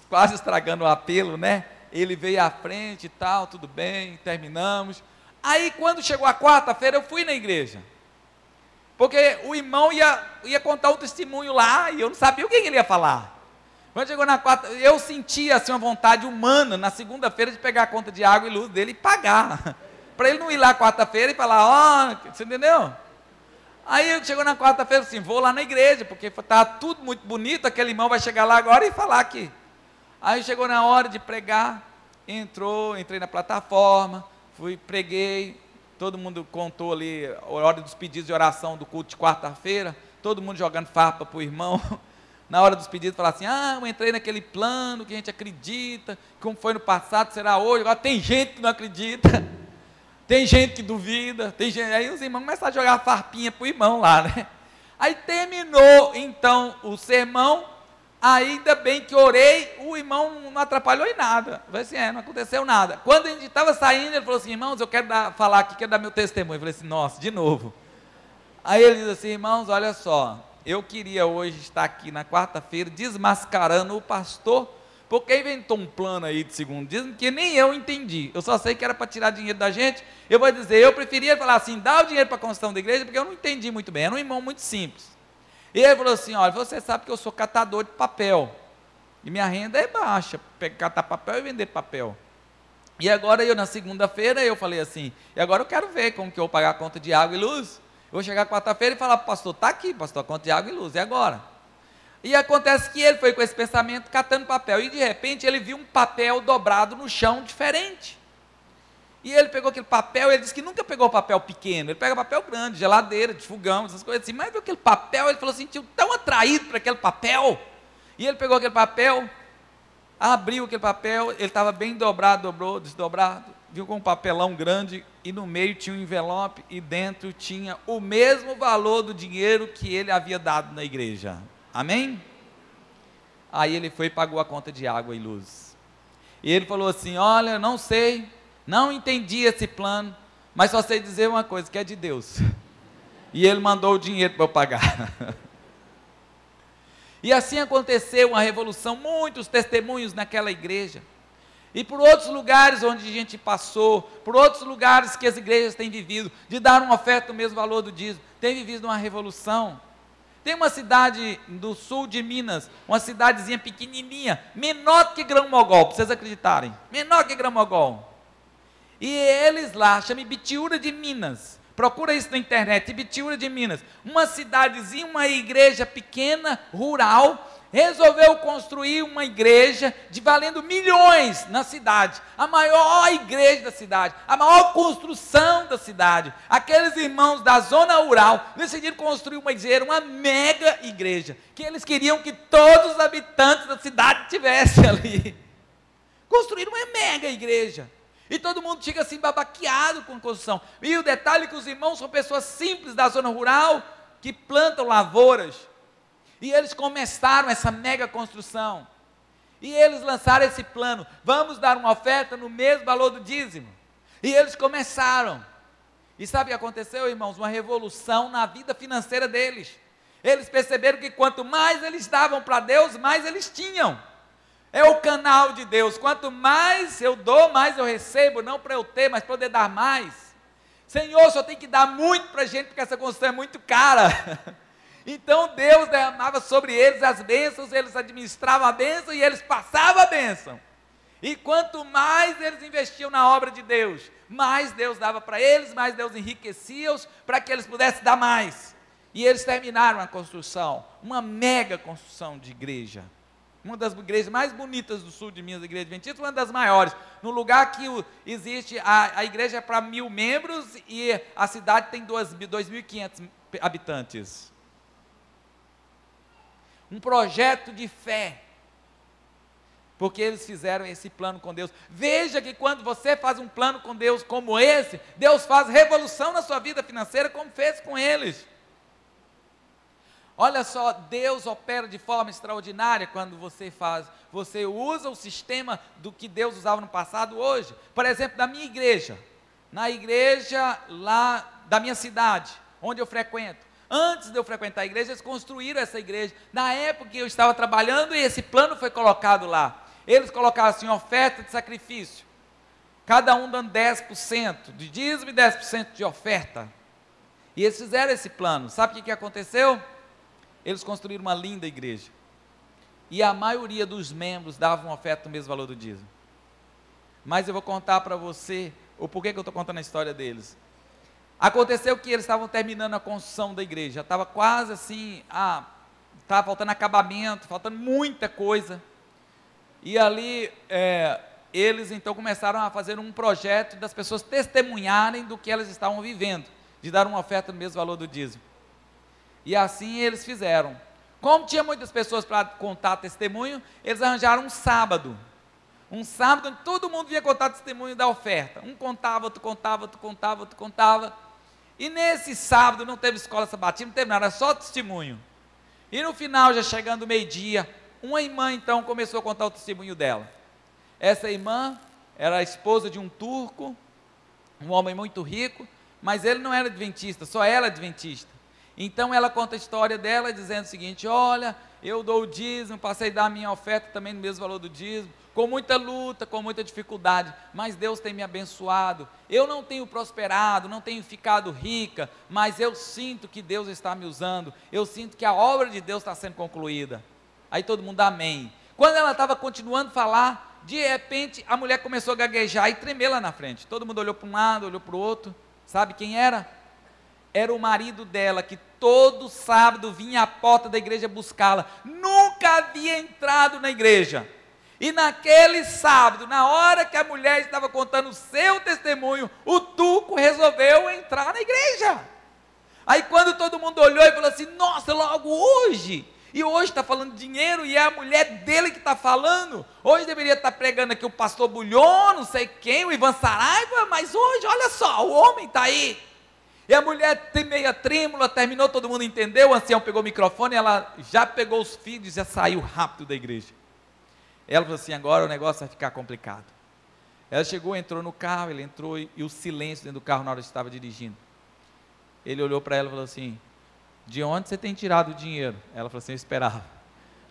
quase estragando o apelo, né? Ele veio à frente e tal, tudo bem, terminamos. Aí quando chegou a quarta-feira eu fui na igreja. Porque o irmão ia contar um testemunho lá, e eu não sabia o que ele ia falar. Quando chegou na quarta, eu sentia assim, uma vontade humana, na segunda-feira, de pegar a conta de água e luz dele e pagar. Para ele não ir lá quarta-feira e falar, você entendeu? Aí chegou na quarta-feira assim, vou lá na igreja, porque está tudo muito bonito, aquele irmão vai chegar lá agora e falar aqui. Aí chegou na hora de pregar, entrei na plataforma, preguei, todo mundo contou ali a hora dos pedidos de oração do culto de quarta-feira, todo mundo jogando farpa para o irmão, na hora dos pedidos, falar assim, eu entrei naquele plano que a gente acredita, como foi no passado, será hoje, agora tem gente que não acredita, tem gente que duvida, aí os irmãos começaram a jogar farpinha para o irmão lá, né? Aí terminou então o sermão, ainda bem que orei, o irmão não atrapalhou em nada. Eu falei assim, não aconteceu nada. Quando a gente estava saindo, ele falou assim, irmãos, eu quero falar aqui, quero dar meu testemunho. Eu falei assim, nossa, de novo. Aí ele diz assim, irmãos, olha só, eu queria hoje estar aqui na quarta-feira desmascarando o pastor, porque inventou um plano aí de segundo dízimo que nem eu entendi. Eu só sei que era para tirar dinheiro da gente. Eu vou dizer, eu preferia falar assim, dá o dinheiro para a construção da igreja, porque eu não entendi muito bem, era um irmão muito simples. E ele falou assim, olha, você sabe que eu sou catador de papel, e minha renda é baixa, catar papel e vender papel. E agora na segunda-feira, eu falei assim, e agora eu quero ver como que eu vou pagar a conta de água e luz. Eu vou chegar quarta-feira e falar, pastor, está aqui, pastor, a conta de água e luz, e agora? E acontece que ele foi com esse pensamento catando papel, e de repente ele viu um papel dobrado no chão diferente. E ele pegou aquele papel, ele disse que nunca pegou papel pequeno, ele pega papel grande, geladeira, de fogão, essas coisas assim, mas viu aquele papel, ele falou assim, sentiu tão atraído para aquele papel, e ele pegou aquele papel, abriu aquele papel, ele estava bem dobrado, dobrou, desdobrado, viu com um papelão grande, e no meio tinha um envelope, e dentro tinha o mesmo valor do dinheiro que ele havia dado na igreja. Amém? Aí ele foi e pagou a conta de água e luz. E ele falou assim, olha, não sei, não entendi esse plano, mas só sei dizer uma coisa, que é de Deus. E ele mandou o dinheiro para eu pagar. E assim aconteceu uma revolução, muitos testemunhos naquela igreja. E por outros lugares onde a gente passou, por outros lugares que as igrejas têm vivido, de dar uma oferta do mesmo valor do dízimo, tem vivido uma revolução. Tem uma cidade do sul de Minas, uma cidadezinha pequenininha, menor que Grão-Mogol, para vocês acreditarem, menor que Grão-Mogol. E eles lá, chama Ibitiúra de Minas, procura isso na internet, Ibitiúra de Minas, uma cidadezinha, uma igreja pequena, rural, resolveu construir uma igreja de valendo milhões na cidade, a maior igreja da cidade, a maior construção da cidade. Aqueles irmãos da zona rural decidiram construir uma igreja, uma mega igreja, que eles queriam que todos os habitantes da cidade tivessem ali. Construíram uma mega igreja. E todo mundo fica assim babaqueado com a construção. E o detalhe é que os irmãos são pessoas simples da zona rural, que plantam lavouras. E eles começaram essa mega construção. E eles lançaram esse plano, vamos dar uma oferta no mesmo valor do dízimo. E eles começaram. E sabe o que aconteceu, irmãos? Uma revolução na vida financeira deles. Eles perceberam que quanto mais eles davam para Deus, mais eles tinham. É o canal de Deus, quanto mais eu dou, mais eu recebo, não para eu ter, mas para poder dar mais. Senhor, só tem que dar muito para a gente, porque essa construção é muito cara. Então Deus derramava sobre eles as bênçãos, eles administravam a bênção e eles passavam a bênção. E quanto mais eles investiam na obra de Deus, mais Deus dava para eles, mais Deus enriquecia-os, para que eles pudessem dar mais. E eles terminaram a construção, uma mega construção de igreja. Uma das igrejas mais bonitas do sul de Minas, a igreja adventista, uma das maiores, no lugar que existe, a igreja é para 1.000 membros e a cidade tem 2.500 habitantes. Um projeto de fé, porque eles fizeram esse plano com Deus. Veja que quando você faz um plano com Deus como esse, Deus faz revolução na sua vida financeira, como fez com eles. Olha só, Deus opera de forma extraordinária quando você usa o sistema do que Deus usava no passado hoje. Por exemplo, na minha igreja, na igreja lá da minha cidade, onde eu frequento. Antes de eu frequentar a igreja, eles construíram essa igreja. Na época que eu estava trabalhando, e esse plano foi colocado lá. Eles colocaram assim, oferta de sacrifício. Cada um dando 10% de dízimo e 10% de oferta. E eles fizeram esse plano. Sabe o que aconteceu? Eles construíram uma linda igreja. E a maioria dos membros davam uma oferta no mesmo valor do dízimo. Mas eu vou contar para você o porquê que eu estou contando a história deles. Aconteceu que eles estavam terminando a construção da igreja. Estava quase assim, estava faltando acabamento, faltando muita coisa. E ali, eles então começaram a fazer um projeto das pessoas testemunharem do que elas estavam vivendo, de dar uma oferta no mesmo valor do dízimo. E assim eles fizeram. Como tinha muitas pessoas para contar testemunho, eles arranjaram um sábado onde todo mundo vinha contar testemunho da oferta. Um contava, outro contava, outro contava, outro contava. E nesse sábado não teve escola sabatina, não teve nada, era só testemunho. E no final, já chegando meio-dia, uma irmã então começou a contar o testemunho dela. Essa irmã era a esposa de um turco, um homem muito rico, mas ele não era adventista, só ela adventista. Então ela conta a história dela dizendo o seguinte: olha, eu dou o dízimo, passei a dar a minha oferta também no mesmo valor do dízimo, com muita luta, com muita dificuldade, mas Deus tem me abençoado, eu não tenho prosperado, não tenho ficado rica, mas eu sinto que Deus está me usando, eu sinto que a obra de Deus está sendo concluída. Aí todo mundo, amém. Quando ela estava continuando a falar, de repente a mulher começou a gaguejar e tremer lá na frente, todo mundo olhou para um lado, olhou para o outro, sabe quem era? Era o marido dela, que todo sábado vinha à porta da igreja buscá-la, nunca havia entrado na igreja, e naquele sábado, na hora que a mulher estava contando o seu testemunho, o turco resolveu entrar na igreja. Aí quando todo mundo olhou e falou assim, nossa, logo hoje, e hoje está falando dinheiro, e é a mulher dele que está falando, hoje deveria estar pregando aqui o pastor Bulhon, não sei quem, o Ivan Saraiva, mas hoje, olha só, o homem está aí. E a mulher meia trêmula, terminou, todo mundo entendeu, o ancião pegou o microfone, ela já pegou os filhos e já saiu rápido da igreja. Ela falou assim, agora o negócio vai ficar complicado. Ela chegou, entrou no carro, ele entrou e o silêncio dentro do carro na hora que estava dirigindo. Ele olhou para ela e falou assim, de onde você tem tirado o dinheiro? Ela falou assim, eu esperava.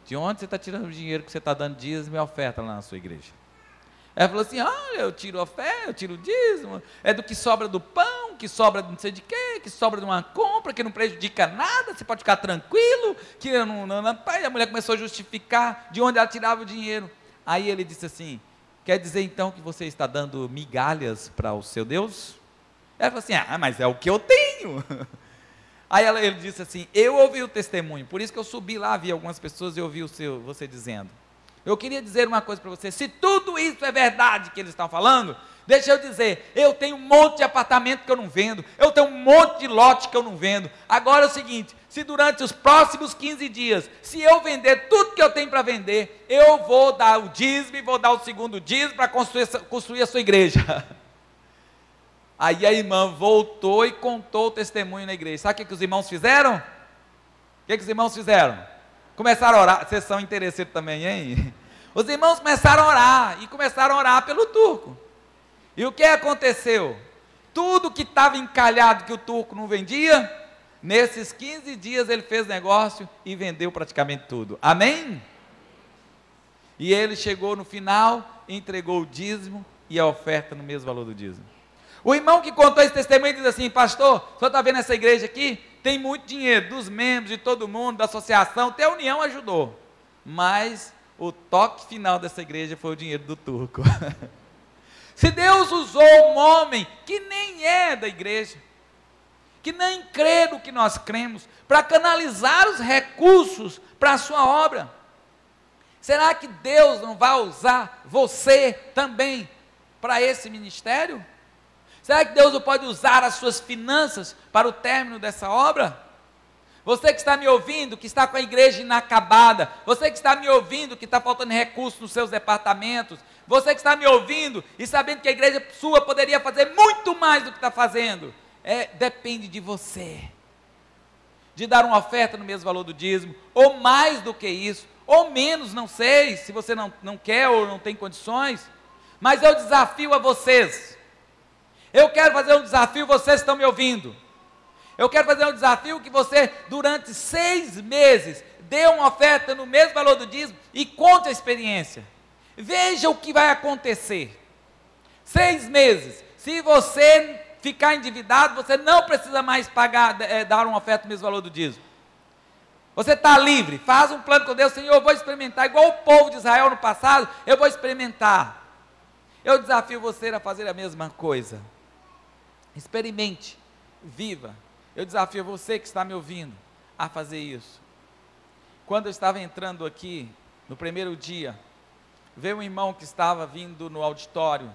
De onde você está tirando o dinheiro que você está dando dízimo e oferta lá na sua igreja? Ela falou assim, olha, eu tiro oferta, eu tiro dízimo, é do que sobra do pão, que sobra de não sei de quê, que sobra de uma compra, que não prejudica nada, você pode ficar tranquilo, que eu não. E a mulher começou a justificar de onde ela tirava o dinheiro. Aí ele disse assim, quer dizer então que você está dando migalhas para o seu Deus? Ela falou assim, mas é o que eu tenho. Aí ele disse assim, eu ouvi o testemunho, por isso que eu subi lá, vi algumas pessoas e ouvi você dizendo. Eu queria dizer uma coisa para você, se tudo isso é verdade que eles estão falando, deixa eu dizer, eu tenho um monte de apartamento que eu não vendo, eu tenho um monte de lote que eu não vendo. Agora é o seguinte, se durante os próximos 15 dias, se eu vender tudo que eu tenho para vender, eu vou dar o dízimo e vou dar o segundo dízimo para construir a sua igreja. Aí a irmã voltou e contou o testemunho na igreja. Sabe o que os irmãos fizeram? O que os irmãos fizeram? Começaram a orar, vocês são interesseiros também, hein? Os irmãos começaram a orar, e começaram a orar pelo turco. E o que aconteceu? Tudo que estava encalhado que o turco não vendia, nesses 15 dias ele fez negócio e vendeu praticamente tudo. Amém? E ele chegou no final, entregou o dízimo e a oferta no mesmo valor do dízimo. O irmão que contou esse testemunho diz assim, pastor, o senhor está vendo essa igreja aqui? Tem muito dinheiro dos membros, de todo mundo, da associação, até a União ajudou. Mas o toque final dessa igreja foi o dinheiro do turco. Se Deus usou um homem que nem é da igreja, que nem crê no que nós cremos, para canalizar os recursos para a sua obra, será que Deus não vai usar você também para esse ministério? Será que Deus não pode usar as suas finanças para o término dessa obra? Você que está me ouvindo, que está com a igreja inacabada, você que está me ouvindo, que está faltando recursos nos seus departamentos, você que está me ouvindo e sabendo que a igreja sua poderia fazer muito mais do que está fazendo, depende de você, de dar uma oferta no mesmo valor do dízimo, ou mais do que isso, ou menos, não sei, se você não quer ou não tem condições, mas eu desafio a vocês. Eu quero fazer um desafio, vocês estão me ouvindo. Eu quero fazer um desafio que você, durante 6 meses, dê uma oferta no mesmo valor do dízimo e conte a experiência. Veja o que vai acontecer. 6 meses. Se você ficar endividado, você não precisa mais dar uma oferta no mesmo valor do dízimo. Você está livre. Faz um plano com Deus. Senhor, eu vou experimentar, igual o povo de Israel no passado, eu vou experimentar. Eu desafio você a fazer a mesma coisa. Experimente, viva. Eu desafio você que está me ouvindo a fazer isso. Quando eu estava entrando aqui, no primeiro dia, veio um irmão que estava vindo no auditório.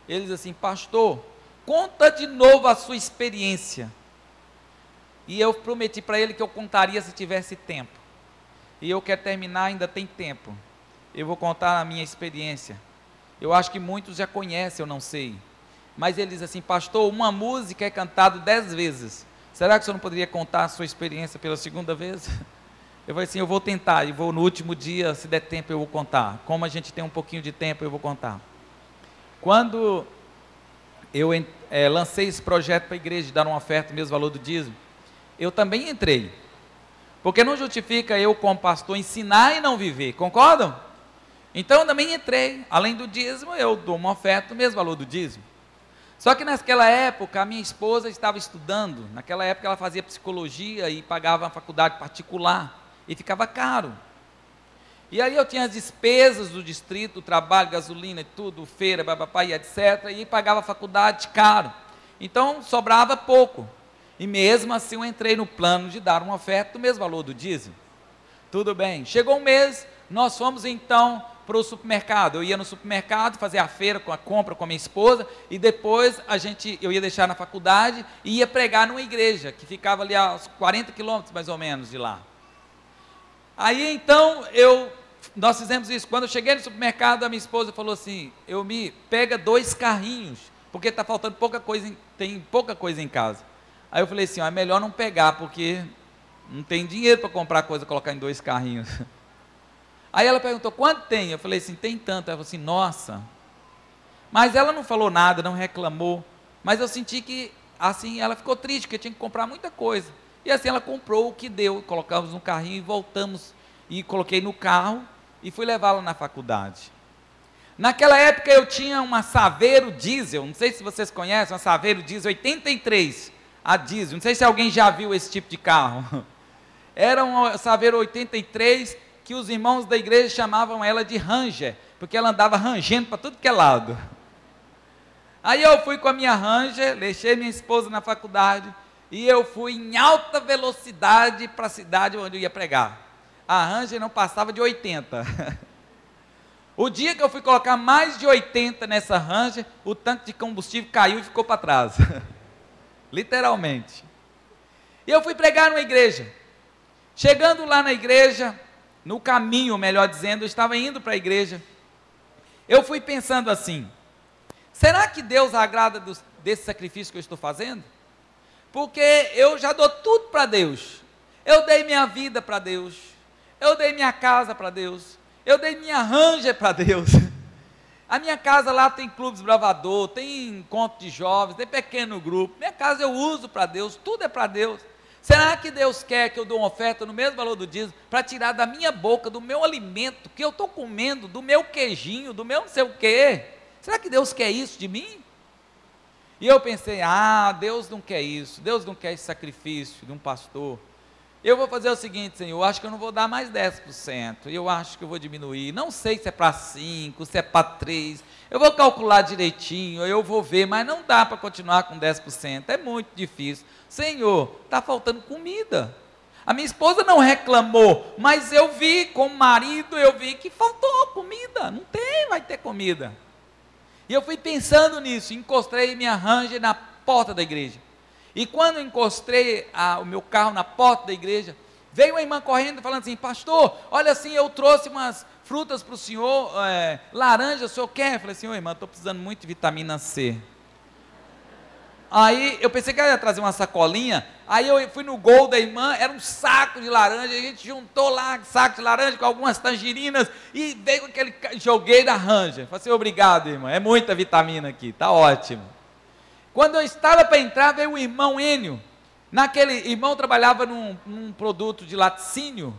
Ele diz assim, pastor, conta de novo a sua experiência. E eu prometi para ele que eu contaria se tivesse tempo. E eu quero terminar, ainda tem tempo. Eu vou contar a minha experiência. Eu acho que muitos já conhecem, eu não sei. Mas ele diz assim, pastor, uma música é cantada 10 vezes. Será que o senhor não poderia contar a sua experiência pela segunda vez? Eu falei assim, eu vou tentar, e vou no último dia, se der tempo eu vou contar. Como a gente tem um pouquinho de tempo, eu vou contar. Quando eu lancei esse projeto para a igreja, de dar uma oferta, mesmo valor do dízimo, eu também entrei. Porque não justifica eu, como pastor, ensinar e não viver, concordam? Então eu também entrei, além do dízimo, eu dou uma oferta do mesmo valor do dízimo. Só que naquela época, a minha esposa estava estudando, naquela época ela fazia psicologia e pagava uma faculdade particular, e ficava caro. E aí eu tinha as despesas do distrito, o trabalho, gasolina e tudo, feira, papapá e etc, e pagava a faculdade caro. Então sobrava pouco. E mesmo assim eu entrei no plano de dar uma oferta do mesmo valor do dízimo. Tudo bem. Chegou um mês, nós fomos então para o supermercado. Eu ia no supermercado fazer a feira com a compra com a minha esposa e depois eu ia deixar na faculdade e ia pregar numa igreja que ficava ali a uns 40 quilômetros mais ou menos de lá. Aí então nós fizemos isso. Quando eu cheguei no supermercado, a minha esposa falou assim: pega 2 carrinhos, porque está faltando pouca coisa, tem pouca coisa em casa. Aí eu falei assim: é melhor não pegar, porque não tem dinheiro para comprar coisa e colocar em 2 carrinhos. Aí ela perguntou: quanto tem? Eu falei assim: tem tanto. Ela falou assim: nossa. Mas ela não falou nada, não reclamou, mas eu senti que assim ela ficou triste, porque tinha que comprar muita coisa. E assim ela comprou o que deu, colocamos no carrinho e voltamos, e coloquei no carro e fui levá-la na faculdade. Naquela época eu tinha uma Saveiro diesel, não sei se vocês conhecem, uma Saveiro diesel 83, a diesel, não sei se alguém já viu esse tipo de carro. Era uma Saveiro 83, que os irmãos da igreja chamavam ela de Ranger, porque ela andava rangendo para tudo que é lado. Aí eu fui com a minha Ranger, deixei minha esposa na faculdade, e eu fui em alta velocidade para a cidade onde eu ia pregar. A Ranger não passava de 80. O dia que eu fui colocar mais de 80 nessa Ranger, o tanque de combustível caiu e ficou para trás. Literalmente. E eu fui pregar numa igreja. Chegando lá na igreja, no caminho, melhor dizendo, eu estava indo para a igreja. Eu fui pensando assim: será que Deus agrada desse sacrifício que eu estou fazendo? Porque eu já dou tudo para Deus. Eu dei minha vida para Deus. Eu dei minha casa para Deus. Eu dei minha Ranger para Deus. A minha casa lá tem clubes bravador, tem encontro de jovens, tem pequeno grupo. Minha casa eu uso para Deus, tudo é para Deus. Será que Deus quer que eu dê uma oferta no mesmo valor do dízimo, para tirar da minha boca, do meu alimento, que eu estou comendo, do meu queijinho, do meu não sei o quê? Será que Deus quer isso de mim? E eu pensei: Deus não quer isso, Deus não quer esse sacrifício de um pastor. Eu vou fazer o seguinte: Senhor, eu acho que eu não vou dar mais 10%, eu acho que eu vou diminuir, não sei se é para 5%, se é para 3%, eu vou calcular direitinho, eu vou ver, mas não dá para continuar com 10%, é muito difícil. Senhor, está faltando comida. A minha esposa não reclamou, mas eu vi, como marido, eu vi que faltou comida, não tem, vai ter comida. E eu fui pensando nisso, encostei minha Ranger na porta da igreja. E quando encostei o meu carro na porta da igreja, veio uma irmã correndo falando assim: pastor, olha assim, eu trouxe umas frutas para o senhor, laranja, o senhor quer? Eu falei assim: ô irmã, estou precisando muito de vitamina C. Aí eu pensei que ela ia trazer uma sacolinha, aí eu fui no gol da irmã, era um saco de laranja, a gente juntou lá saco de laranja com algumas tangerinas, e veio aquele, joguei na Ranger. Falei assim: obrigado, irmã, é muita vitamina aqui, está ótimo. Quando eu estava para entrar, veio o irmão Enio. Naquele irmão trabalhava num produto de laticínio,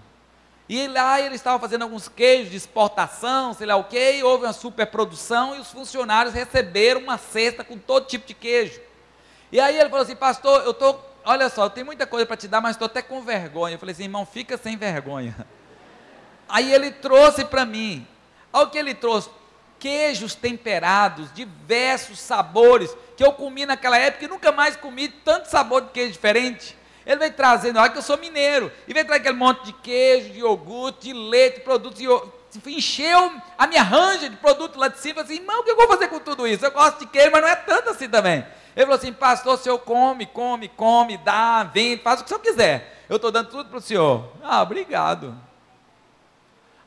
e lá ele estava fazendo alguns queijos de exportação, sei lá o que, e houve uma superprodução, e os funcionários receberam uma cesta com todo tipo de queijo. E aí ele falou assim: pastor, olha só, eu tenho muita coisa para te dar, mas estou até com vergonha. Eu falei assim: irmão, fica sem vergonha. Aí ele trouxe para mim, olha o que ele trouxe: queijos temperados, diversos sabores, que eu comi naquela época e nunca mais comi tanto sabor de queijo diferente. Ele veio trazendo, olha que eu sou mineiro, e veio trazer aquele monte de queijo, de iogurte, de leite, produtos, encheu a minha Ranger de produto lá de cima. Eu falei assim: irmão, o que eu vou fazer com tudo isso? Eu gosto de queijo, mas não é tanto assim também. Ele falou assim: pastor, o senhor come, dá, vende, faz o que o senhor quiser, eu estou dando tudo para o senhor. Obrigado.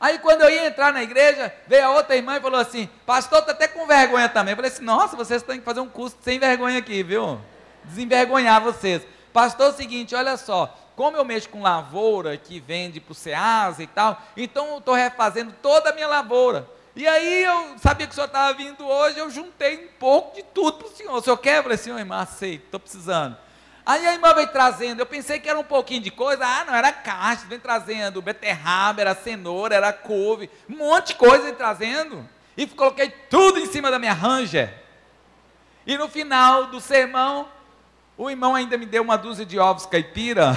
Aí quando eu ia entrar na igreja, veio a outra irmã e falou assim: pastor, está até com vergonha também. Eu falei assim: nossa, vocês têm que fazer um curso sem vergonha aqui, viu? Desenvergonhar vocês. Pastor, é o seguinte, olha só, como eu mexo com lavoura, que vende para o Ceasa e tal, então eu estou refazendo toda a minha lavoura. E aí eu sabia que o senhor estava vindo hoje, eu juntei um pouco de tudo para o senhor. O senhor quer? Eu falei assim: irmã, aceito, estou precisando. Aí a irmã veio trazendo, eu pensei que era um pouquinho de coisa, não, era caixa, vem trazendo beterraba, era cenoura, era couve, um monte de coisa vem trazendo, e coloquei tudo em cima da minha ranger, e no final do sermão, o irmão ainda me deu uma dúzia de ovos caipira,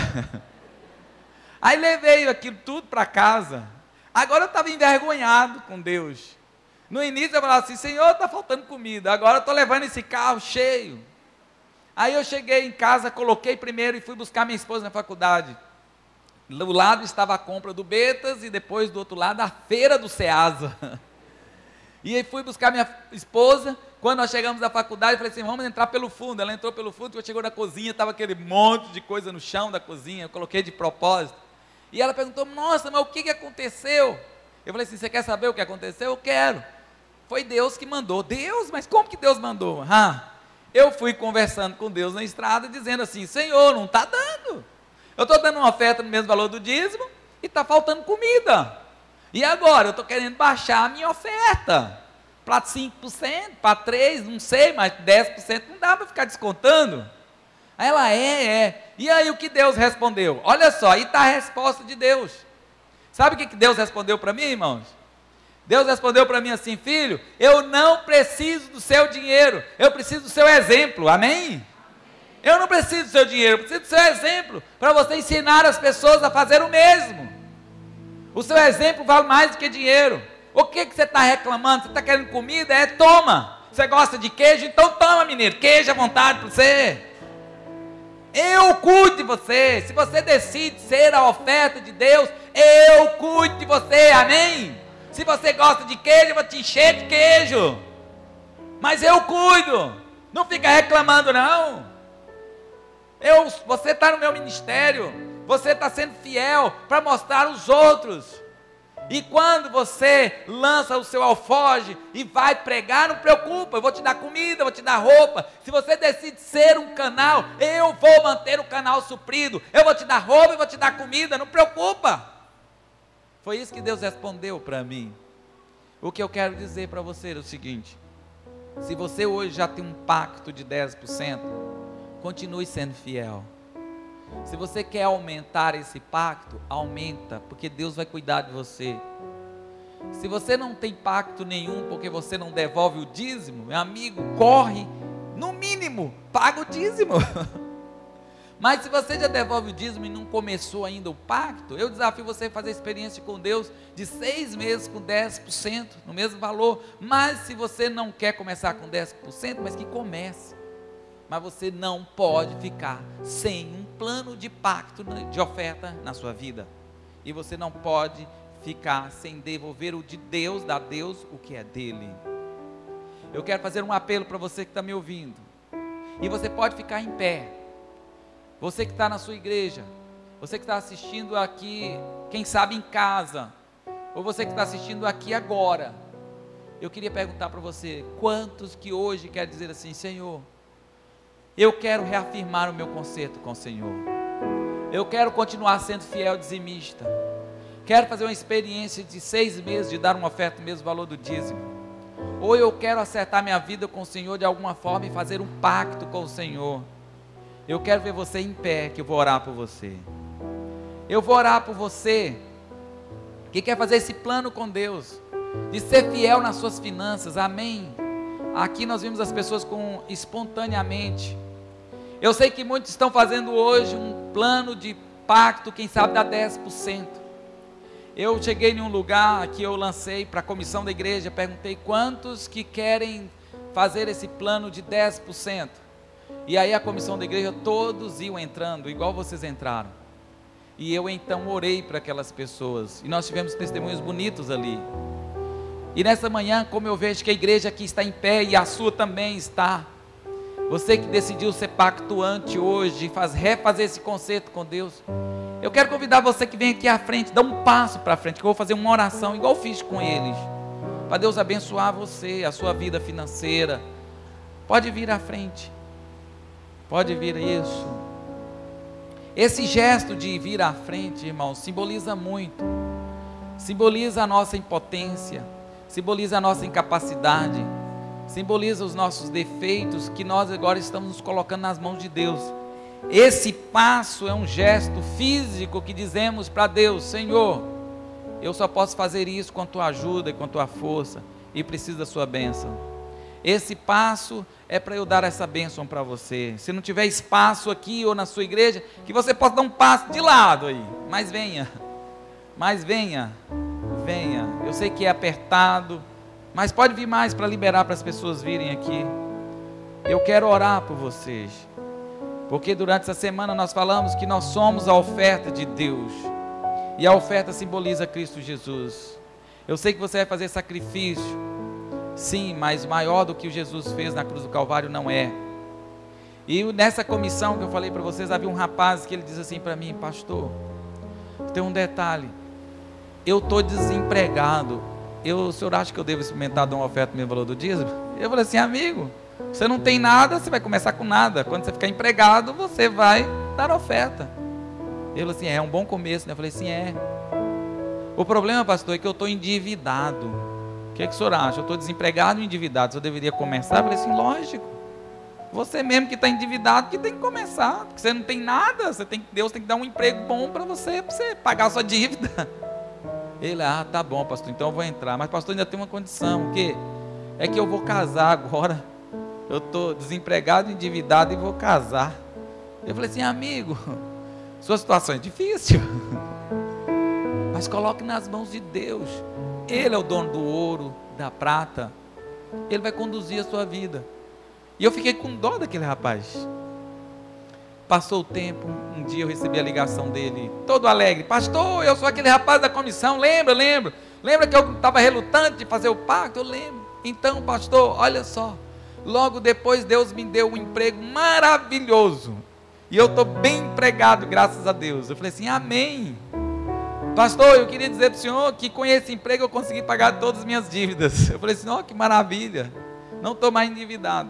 aí levei aquilo tudo para casa. Agora eu estava envergonhado com Deus. No início eu falava assim, Senhor, está faltando comida, agora eu estou levando esse carro cheio. Aí eu cheguei em casa, coloquei primeiro e fui buscar minha esposa na faculdade. Do lado estava a compra do Betas e depois do outro lado a feira do Ceasa. E aí fui buscar minha esposa. Quando nós chegamos na faculdade, eu falei assim, vamos entrar pelo fundo. Ela entrou pelo fundo, quando chegou na cozinha, estava aquele monte de coisa no chão da cozinha, eu coloquei de propósito. E ela perguntou, nossa, mas o que aconteceu? Eu falei assim, você quer saber o que aconteceu? Eu quero. Foi Deus que mandou. Deus? Mas como que Deus mandou? Eu fui conversando com Deus na estrada, dizendo assim, Senhor, não está dando. Eu estou dando uma oferta no mesmo valor do dízimo, e está faltando comida. E agora? Eu estou querendo baixar a minha oferta, para 5%, para 3%, não sei, mas 10% não dá para ficar descontando. Aí ela, E aí o que Deus respondeu? Olha só, aí está a resposta de Deus. Sabe o que Deus respondeu para mim, irmãos? Deus respondeu para mim assim, filho, eu não preciso do seu dinheiro, eu preciso do seu exemplo, amém? Eu não preciso do seu dinheiro, eu preciso do seu exemplo, para você ensinar as pessoas a fazer o mesmo. O seu exemplo vale mais do que dinheiro. O que você está reclamando? Você está querendo comida? Toma. Você gosta de queijo? Então toma, menino, queijo à vontade para você. Eu cuido de você. Se você decide ser a oferta de Deus, eu cuido de você, amém? Se você gosta de queijo, eu vou te encher de queijo, mas eu cuido, não fica reclamando não. Você está no meu ministério, você está sendo fiel para mostrar aos outros, e quando você lança o seu alforje e vai pregar, não preocupa, eu vou te dar comida, eu vou te dar roupa. Se você decide ser um canal, eu vou manter o canal suprido, eu vou te dar roupa e vou te dar comida, não preocupa. Foi isso que Deus respondeu para mim. O que eu quero dizer para você é o seguinte, se você hoje já tem um pacto de 10%, continue sendo fiel. Se você quer aumentar esse pacto, aumenta, porque Deus vai cuidar de você. Se você não tem pacto nenhum, porque você não devolve o dízimo, meu amigo, corre, no mínimo, paga o dízimo. Mas se você já devolve o dízimo e não começou ainda o pacto, eu desafio você a fazer experiência com Deus de 6 meses com 10%, no mesmo valor. Mas se você não quer começar com 10%, mas que comece. Mas você não pode ficar sem um plano de pacto, de oferta na sua vida. E você não pode ficar sem devolver o de Deus, dar a Deus o que é dele. Eu quero fazer um apelo para você que está me ouvindo. E você pode ficar em pé. Você que está na sua igreja, você que está assistindo aqui, quem sabe em casa, ou você que está assistindo aqui agora, eu queria perguntar para você, quantos que hoje querem dizer assim, Senhor, eu quero reafirmar o meu concerto com o Senhor, eu quero continuar sendo fiel dizimista, quero fazer uma experiência de 6 meses de dar uma oferta no mesmo valor do dízimo, ou eu quero acertar minha vida com o Senhor de alguma forma e fazer um pacto com o Senhor. Eu quero ver você em pé, que eu vou orar por você. Eu vou orar por você, que quer fazer esse plano com Deus, de ser fiel nas suas finanças, amém? Aqui nós vimos as pessoas espontaneamente. Eu sei que muitos estão fazendo hoje um plano de pacto, quem sabe dá 10%. Eu cheguei em um lugar que eu lancei para a comissão da igreja, perguntei quantos que querem fazer esse plano de 10%. E aí a comissão da igreja, todos iam entrando, igual vocês entraram. E eu então orei para aquelas pessoas, e nós tivemos testemunhos bonitos ali. E nessa manhã, como eu vejo que a igreja aqui está em pé, e a sua também está, você que decidiu ser pactuante hoje, refazer esse concerto com Deus, eu quero convidar você que vem aqui à frente, dá um passo para frente, que eu vou fazer uma oração, igual eu fiz com eles, para Deus abençoar você, a sua vida financeira. Pode vir à frente. Pode vir isso. Esse gesto de vir à frente, irmão, simboliza muito. Simboliza a nossa impotência, simboliza a nossa incapacidade, simboliza os nossos defeitos, que nós agora estamos nos colocando nas mãos de Deus. Esse passo é um gesto físico que dizemos para Deus: Senhor, eu só posso fazer isso com a tua ajuda e com a tua força, e preciso da sua bênção. Esse passo é para eu dar essa bênção para você. Se não tiver espaço aqui ou na sua igreja, que você possa dar um passo de lado aí, mas venha, venha. Eu sei que é apertado, mas pode vir mais para liberar para as pessoas virem aqui. Eu quero orar por vocês, porque durante essa semana nós falamos que nós somos a oferta de Deus, e a oferta simboliza Cristo Jesus. Eu sei que você vai fazer sacrifício, sim, mas maior do que o Jesus fez na cruz do Calvário não é. E nessa comissão que eu falei para vocês, havia um rapaz que ele diz assim para mim: pastor, tem um detalhe, eu estou desempregado, o senhor acha que eu devo experimentar dar uma oferta no mesmo valor do dízimo? Eu falei assim: amigo, você não tem nada, você vai começar com nada. Quando você ficar empregado, você vai dar oferta. Ele falou assim: é um bom começo, né? Eu falei assim: é. O problema, pastor, é que eu estou endividado. O que o senhor acha? Eu estou desempregado e endividado, eu deveria começar? Eu falei assim: lógico, você mesmo que está endividado que tem que começar, porque você não tem nada, Deus tem que dar um emprego bom para você pagar a sua dívida. Ele: tá bom, pastor, então eu vou entrar. Mas pastor, ainda tem uma condição, o quê? É que eu vou casar agora. Eu estou desempregado, endividado e vou casar. Eu falei assim: amigo, sua situação é difícil, mas coloque nas mãos de Deus. Ele é o dono do ouro, da prata. Ele vai conduzir a sua vida. E eu fiquei com dó daquele rapaz. Passou o tempo, um dia eu recebi a ligação dele, todo alegre: pastor, eu sou aquele rapaz da comissão, lembra que eu estava relutante de fazer o pacto? Eu lembro. Então, pastor, olha só, logo depois Deus me deu um emprego maravilhoso, e eu estou bem empregado, graças a Deus. Eu falei assim: amém. Pastor, eu queria dizer para o senhor que com esse emprego eu consegui pagar todas as minhas dívidas. Eu falei assim: que maravilha, não estou mais endividado.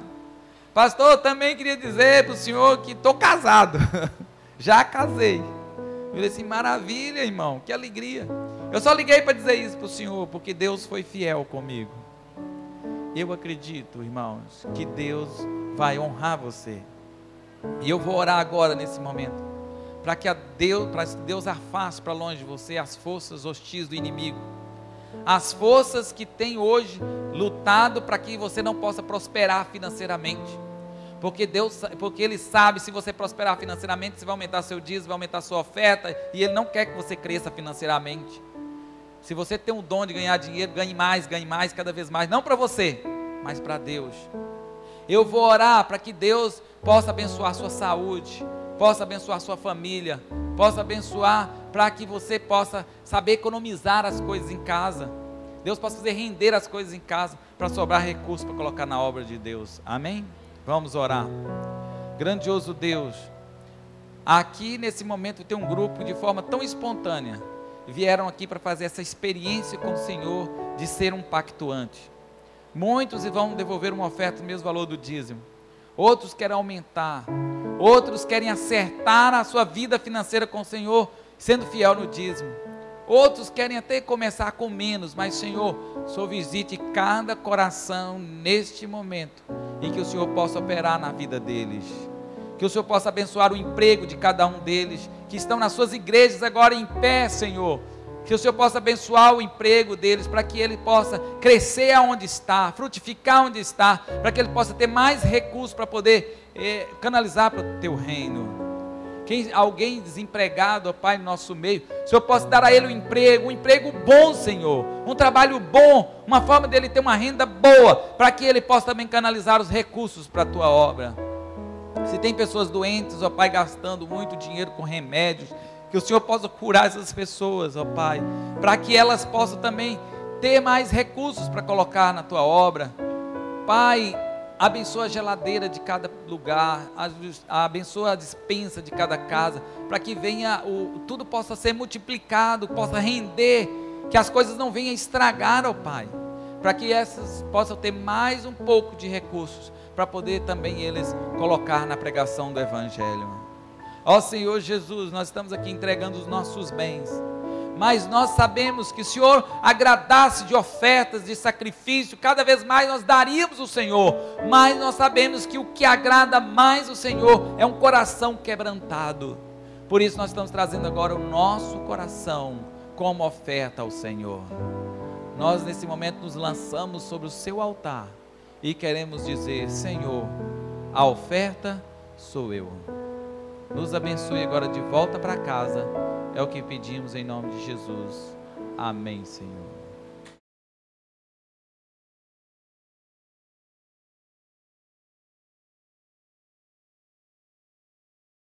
Pastor, eu também queria dizer para o senhor que estou casado, já casei. Eu falei assim: maravilha, irmão, que alegria. Eu só liguei para dizer isso para o senhor, porque Deus foi fiel comigo. Eu acredito, irmãos, que Deus vai honrar você. E eu vou orar agora nesse momento, para que Deus afaste para longe de você as forças hostis do inimigo, as forças que tem hoje lutado para que você não possa prosperar financeiramente, porque Ele sabe, se você prosperar financeiramente, você vai aumentar seu dízimo, vai aumentar sua oferta, e Ele não quer que você cresça financeiramente. Se você tem um dom de ganhar dinheiro, ganhe mais, cada vez mais, não para você, mas para Deus. Eu vou orar para que Deus possa abençoar sua saúde, possa abençoar sua família, possa abençoar para que você possa saber economizar as coisas em casa. Deus possa fazer render as coisas em casa, para sobrar recursos para colocar na obra de Deus. Amém? Vamos orar. Grandioso Deus, aqui nesse momento tem um grupo de forma tão espontânea, vieram aqui para fazer essa experiência com o Senhor de ser um pactuante. Muitos vão devolver uma oferta no mesmo valor do dízimo, outros querem aumentar, outros querem acertar a sua vida financeira com o Senhor, sendo fiel no dízimo. Outros querem até começar com menos, mas Senhor, o Senhor visite cada coração neste momento, e que o Senhor possa operar na vida deles, que o Senhor possa abençoar o emprego de cada um deles, que estão nas suas igrejas agora em pé, Senhor, que o Senhor possa abençoar o emprego deles, para que ele possa crescer aonde está, frutificar onde está, para que ele possa ter mais recursos para poder canalizar para o teu reino. Alguém desempregado, ó Pai, no nosso meio, o Senhor possa dar a ele um emprego bom, Senhor, um trabalho bom, uma forma dele ter uma renda boa, para que ele possa também canalizar os recursos para a tua obra. Se tem pessoas doentes, ó Pai, gastando muito dinheiro com remédios, que o Senhor possa curar essas pessoas, ó Pai, para que elas possam também ter mais recursos para colocar na tua obra. Pai, abençoa a geladeira de cada lugar, abençoa a despensa de cada casa, para que venha tudo possa ser multiplicado, possa render, que as coisas não venham estragar, ó Pai, para que essas possam ter mais um pouco de recursos, para poder também eles colocar na pregação do Evangelho. Ó Senhor Jesus, nós estamos aqui entregando os nossos bens, mas nós sabemos que se o Senhor agradasse de ofertas, de sacrifício, cada vez mais nós daríamos ao Senhor, mas nós sabemos que o que agrada mais o Senhor é um coração quebrantado. Por isso nós estamos trazendo agora o nosso coração como oferta ao Senhor. Nós nesse momento nos lançamos sobre o seu altar e queremos dizer: Senhor, a oferta sou eu. Nos abençoe agora de volta para casa, é o que pedimos em nome de Jesus. Amém, Senhor.